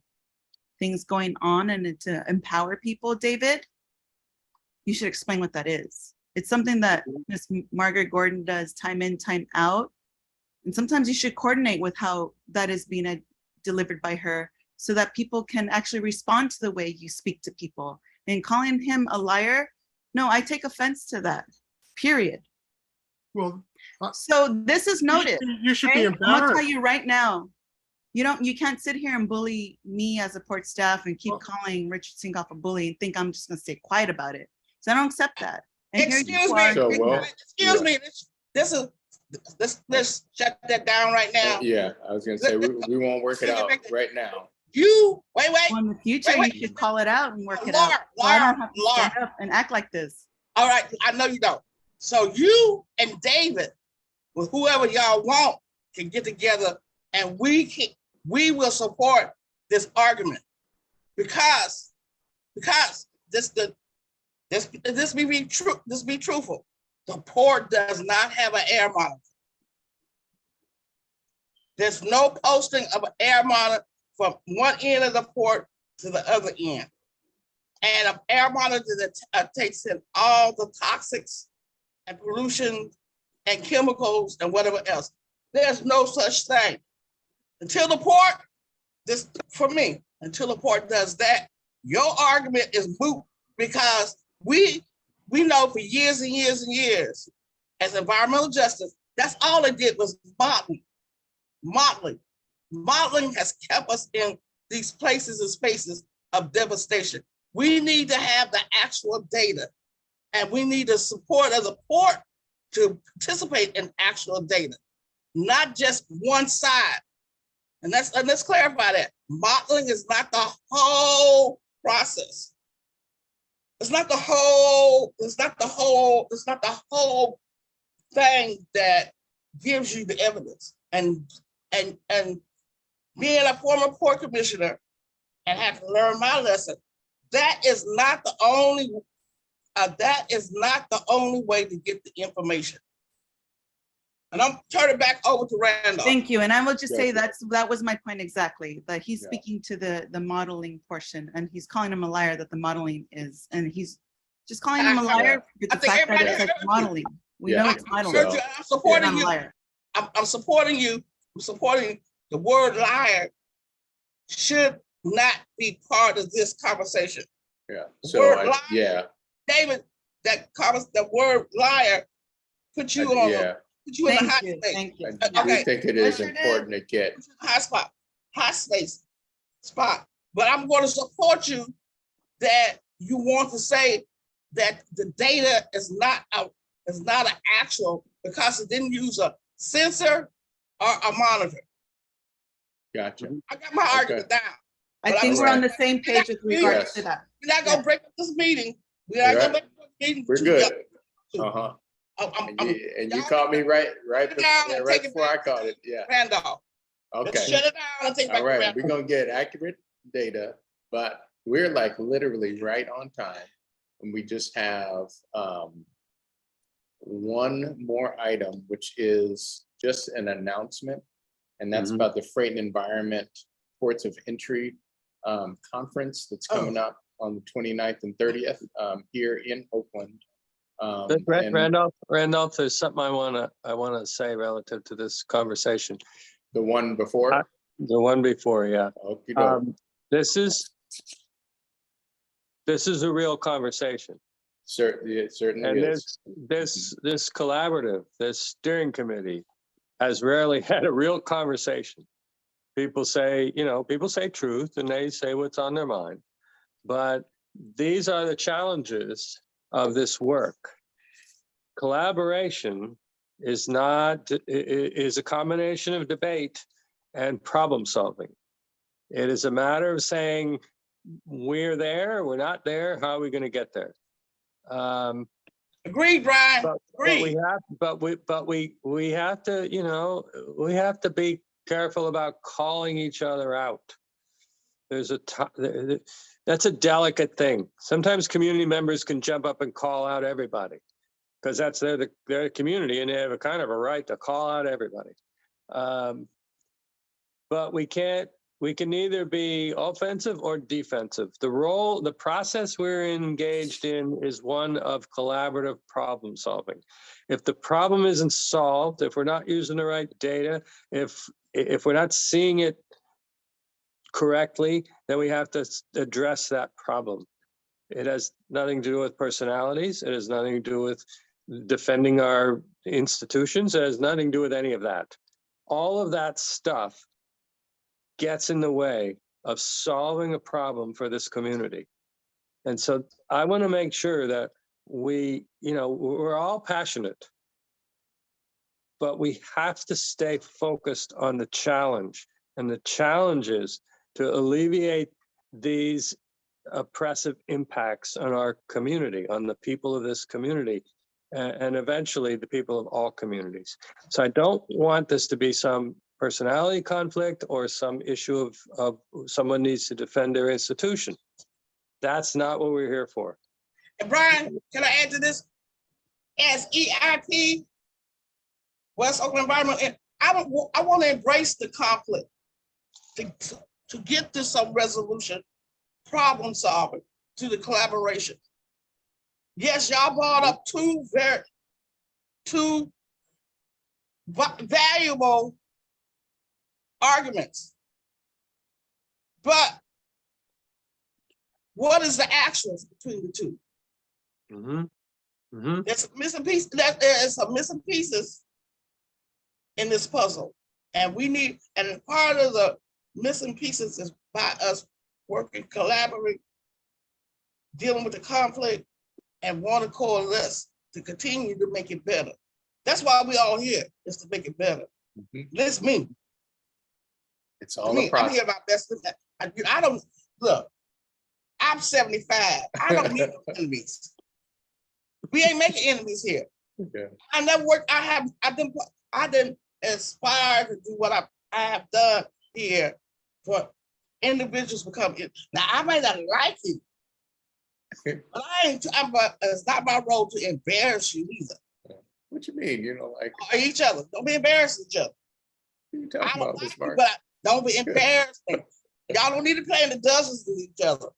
things going on, and to empower people, David, you should explain what that is. It's something that Ms. Margaret Gordon does time in, time out. And sometimes you should coordinate with how that is being delivered by her so that people can actually respond to the way you speak to people. And calling him a liar, no, I take offense to that, period. Well, so this is noted. You should okay? be I'm gonna embarrassed. tell you right now, you can't sit here and bully me as a port staff and keep calling Richard Sinkoff a bully and think I'm just gonna stay quiet about it. So I don't accept that. And here Excuse you me. are So, doing well, that. Excuse me. Let's shut that down right now. Yeah, I was gonna say, we won't work it out right now. Wait. Well, in the future, wait. you should call it out and work it Laura, out. So I don't have to stand up and act like this. All right, I know you don't. So you and David, with whoever y'all want, can get together and we will support this argument because this be truthful. The port does not have an air monitor. There's no posting of an air monitor from one end of the port to the other end. And an air monitor that takes in all the toxics and pollution and chemicals and whatever else. There's no such thing. Until the port, until the port does that, your argument is moot because we know for years and years and years as environmental justice, that's all it did was modeling. Modeling has kept us in these places and spaces of devastation. We need to have the actual data and we need the support of the port to participate in actual data, not just one side. And let's clarify that. Modeling is not the whole process. It's not the whole thing that gives you the evidence. And being a former port commissioner and have to learn my lesson, that is not the only way to get the information. And I'm turning back over to Randolph. Thank you. And I will just say Yeah. that was my point exactly, that he's Yeah. speaking to the modeling portion, and he's calling him a liar that the modeling is, and he's just calling him a liar for the I think fact that everybody it's like heard you. modeling. We Yeah. know it's So- modeling. I'm supporting Not a you. liar. I'm supporting you. I'm supporting the word liar should not be part of this conversation. Yeah, The so, word liar, yeah, David, the word liar put you on, yeah. put you in the Thank hot you. space. Thank you. I do Okay. think it is Yes, it important to get, Hot space spot. But I'm going to support you that you want to say that the data is not an actual, because it didn't use a sensor or a monitor. gotcha. I got my argument down. I But think I'm we're on saying- the same page with regards Yes. to that. We're not gonna break up this meeting. We're not You're gonna right. break up this meeting. We're too good. young. Uh-huh. I'm And you caught me right it down and take it before I back caught it, yeah. Randolph. Let's Okay. shut it down and take it back All to right, Randolph. we're gonna get accurate data, but we're like literally right on time. And we just have one more item, which is just an announcement. And that's Mhm. about the Freight and Environment Ports of Entry Conference that's coming up on the 29th and 30th here in Oakland. And Randolph, there's something I wanna say relative to this conversation. the one before, The one before, yeah. okey-doke. This is a real conversation. Certainly, it certainly And is. this collaborative, this steering committee has rarely had a real conversation. People say truth and they say what's on their mind. But these are the challenges of this work. Collaboration is a combination of debate and problem solving. It is a matter of saying, we're there, we're not there, how are we going to get there? Agreed, Brian. But we have to be careful about calling each other out. That's a delicate thing. Sometimes community members can jump up and call out everybody because that's their community and they have a kind of a right to call out everybody. But we can either be offensive or defensive. The process we're engaged in is one of collaborative problem solving. If the problem isn't solved, if we're not using the right data, if we're not seeing it correctly, then we have to address that problem. It has nothing to do with personalities. It has nothing to do with defending our institutions. It has nothing to do with any of that. All of that stuff gets in the way of solving a problem for this community. And so I want to make sure that we're all passionate, but we have to stay focused on the challenge. And the challenge is to alleviate these oppressive impacts on our community, on the people of this community, and eventually the people of all communities. So I don't want this to be some personality conflict or some issue of someone needs to defend their institution. That's not what we're here for. And Brian, can I add to this? As EIP, West Oakland Environment, I want to embrace the conflict to get to some resolution, problem solving, to the collaboration. Yes, y'all brought up two valuable arguments. But what is the actions between the two? There's missing pieces. There's some missing pieces in this puzzle, and part of the missing pieces is by us working, collaborating, dealing with the conflict, and want to coalesce to continue to make it better. That's why we all here, is to make it better. That's me. It's all a I'm here process. about best. I don't, look, I'm 75. I don't need no enemies. We ain't making enemies here. Okay. I never worked, I didn't aspire to do what I have done here for individuals to come in. Now, I may not like you, but it's not my role to embarrass you either. What you mean? You know, like Or each other. Don't be embarrassing each other. what are you talking about, Miss Mark? But don't be embarrassing. Y'all don't need to play in the dozens with each other.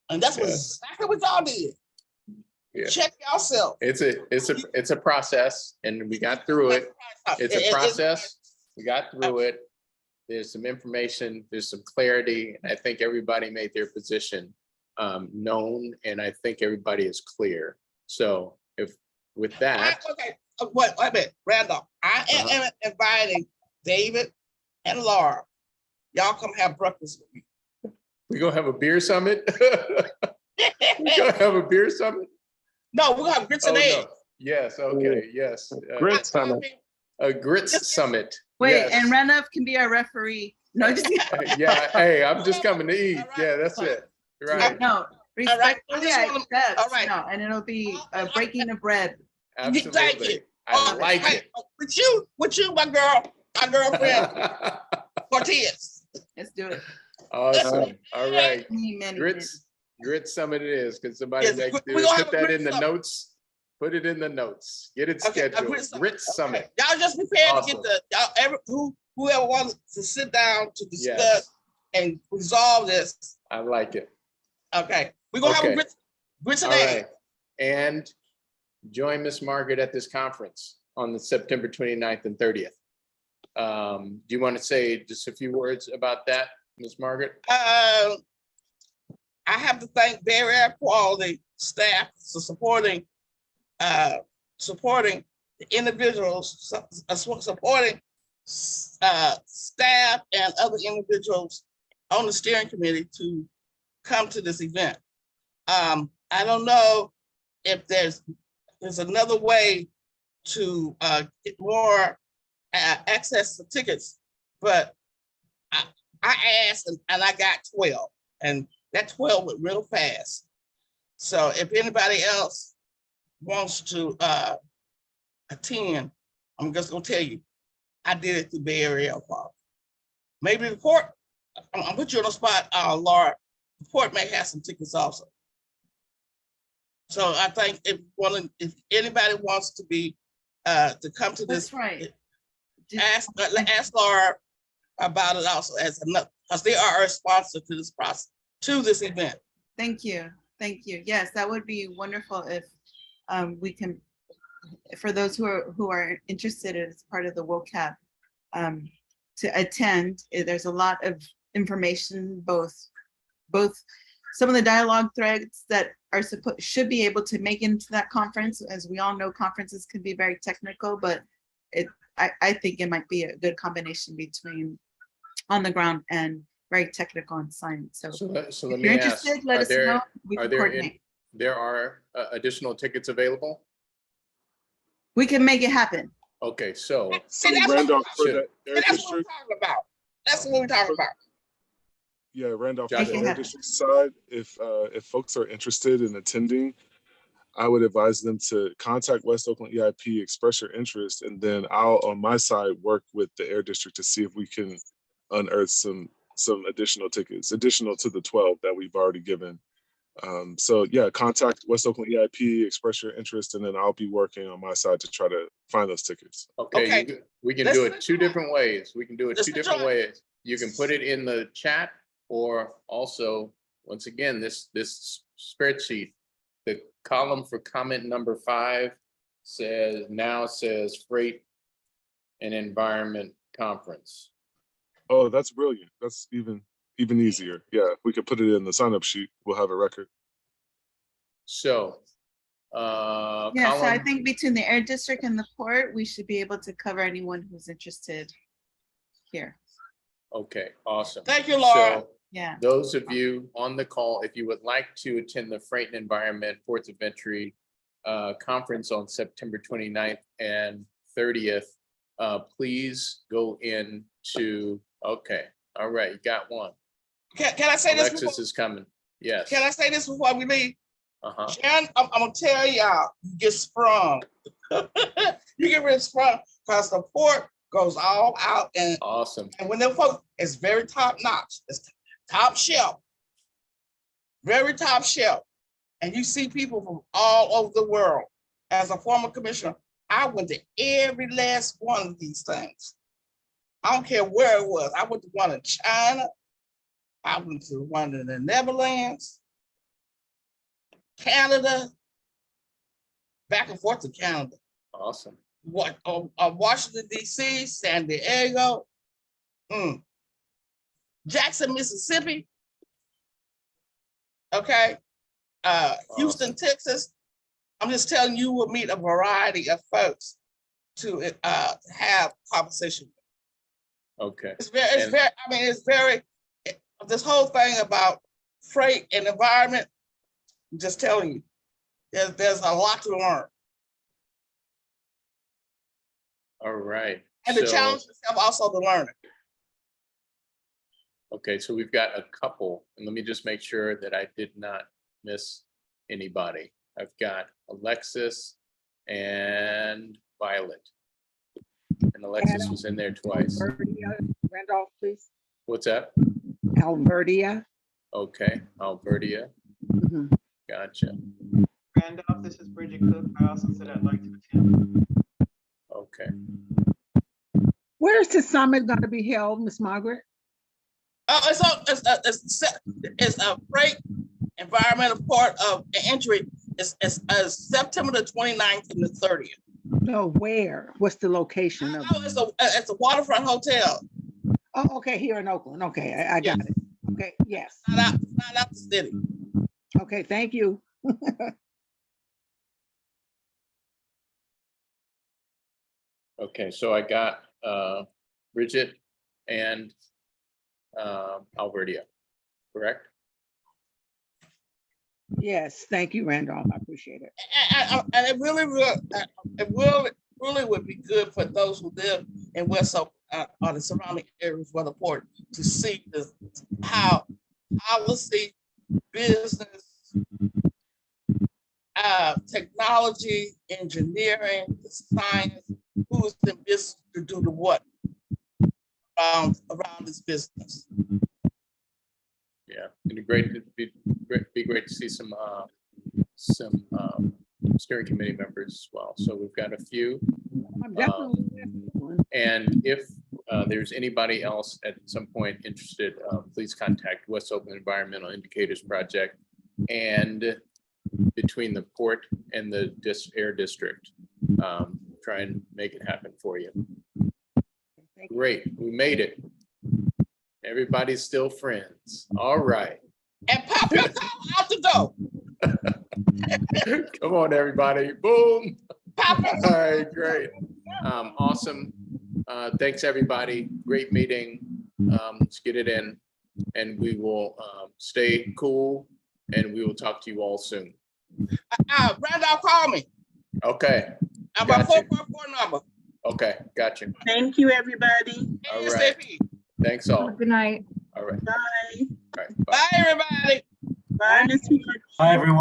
And that's what exactly what y'all did. Yeah. Check yourself. It's a process, and we got through it. It's a process. We got through it. There's some information, there's some clarity, and I think everybody made their position known, and I think everybody is clear. So if with that, Okay, wait a minute, Randolph. I am inviting David and Laura. Y'all come have breakfast with me. we gonna have a beer summit. We gonna have a beer summit. No, we're gonna have grits and eggs. No. Yes. Okay. Yes. Grits summit. A grits summit. Wait, Yes. and Randolph can be our referee. No, just Yeah. Hey, I'm just coming to eat. Yeah, that's it. Right. no. Respectfully, I I just accept. all right. No, and it'll be breaking the bread. Absolutely. Thank you. I like it. With you, my girlfriend, Cortez. Let's do it. Awesome. All right. Many. Grit summit it is. Can somebody Yes, make we gonna have put a that grit in the summit. notes? Put it in the notes. Get it Okay, a scheduled. grit summit. Grit summit. Y'all just prepared Awesome. to get whoever wants to sit down to discuss Yes. and resolve this. I like it. Okay, we're gonna have a grits and All eggs. right. And join Miss Margaret at this conference on the September 29th and 30th. Do you want to say just a few words about that, Miss Margaret? I have to thank Barry Air Quality staff for supporting the individuals, supporting staff and other individuals on the steering committee to come to this event. I don't know if there's another way to get more access to tickets, but I asked and I got 12, and that 12 went real fast. So if anybody else wants to attend, I'm just gonna tell you, I did it through Bay Area Quality. Maybe the court, I'm put you on the spot, Laura, the court may have some tickets also. So I think if anybody wants to be to come to this, That's right. ask Laura about it also as another, because they are a sponsor to this process, to this event. Thank you. Thank you. Yes, that would be wonderful if we can, for those who are interested as part of the WOCAP, to attend. There's a lot of information, both some of the dialogue threads that are should be able to make into that conference. As we all know, conferences can be very technical, but I think it might be a good combination between on the ground and very technical and science. So let if me you're ask, interested, let us know. We can coordinate. There are additional tickets available? We can make it happen. Okay, so. See, that's what we're talking about. That's what we're talking about. Yeah, Randolph, Josh, on the Air District side, if folks are interested in attending, I would advise them to contact West Oakland EIP, express your interest, and then I'll, on my side, work with the Air District to see if we can unearth some additional tickets, additional to the 12 that we've already given. So yeah, contact West Oakland EIP, express your interest, and then I'll be working on my side to try to find those tickets. Okay, we can do it two different ways. We can do it two different ways. You can put it in the chat, or also, once again, this spreadsheet, the column for comment number 5 says Freight and Environment Conference. Oh, that's brilliant. That's even easier. Yeah, if we could put it in the sign-up sheet, we'll have a record. So, Yeah, so I think between the Air District and the port, we should be able to cover anyone who's interested here. Okay, awesome. Thank you, Laura. So, yeah. Those of you on the call, if you would like to attend the Freight and Environment Ports of Entry conference on September 29th and 30th. Please go into, okay, all right, you got one. Can I say this? Alexis is coming. Yes. Can I say this before we leave? Uh-huh. Jan, I'm gonna tell y'all, you get sprung. You get really sprung because the port goes all out and awesome. And when them folks, it's very top notch. It's top shelf. Very top shelf. And you see people from all over the world. As a former commissioner, I went to every last one of these things. I don't care where it was. I went to one in China. I went to one in the Netherlands, Canada, back and forth to Canada. Awesome. What? Washington, D.C., San Diego, Jackson, Mississippi. Okay. Houston, Texas. I'm just telling you, we'll meet a variety of folks to have conversation. Okay. It's very, this whole thing about freight and environment, I'm just telling you, there's a lot to learn. All right. And the challenge itself also the learning. Okay, so we've got a couple, and let me just make sure that I did not miss anybody. I've got Alexis and Violet. And Alexis was in there twice. Randolph, please. What's that? Albertia. Okay, Albertia. Gotcha. Randolph, this is Bridget Cook. I also said I'd like to attend. Okay. Where is the summit going to be held, Miss Margaret? It's a freight environmental part of entry. It's September the 29th and the 30th. No, where? What's the location of it? It's a waterfront hotel. Oh, okay, here in Oakland. Okay, I got it. Okay, yes. Not out the city. Okay, thank you. Okay, so I got Bridget and Albertia, correct? Yes, thank you, Randolph. I appreciate it. And it really would be good for those who live in West Oakland or the surrounding areas where the port to see how policy, business, technology, engineering, science, who's in business to do the what around this business. Yeah, it'd be great to see some steering committee members as well. So we've got a few. And if there's anybody else at some point interested, please contact West Oakland Environmental Indicators Project and between the port and the air district. Try and make it happen for you. Great, we made it. Everybody's still friends. All right. And pop your collar out the door. Come on, everybody. Boom. All right, great. Awesome. Thanks, everybody. Great meeting. Let's get it in. And we will stay cool and we will talk to you all soon. Randolph, call me. Okay. About 444 number. Okay, gotcha. Thank you, everybody. All right. Thanks all. Good night. All right. Bye. All right. Bye, everybody. Bye, Miss Margaret. Bye, everyone.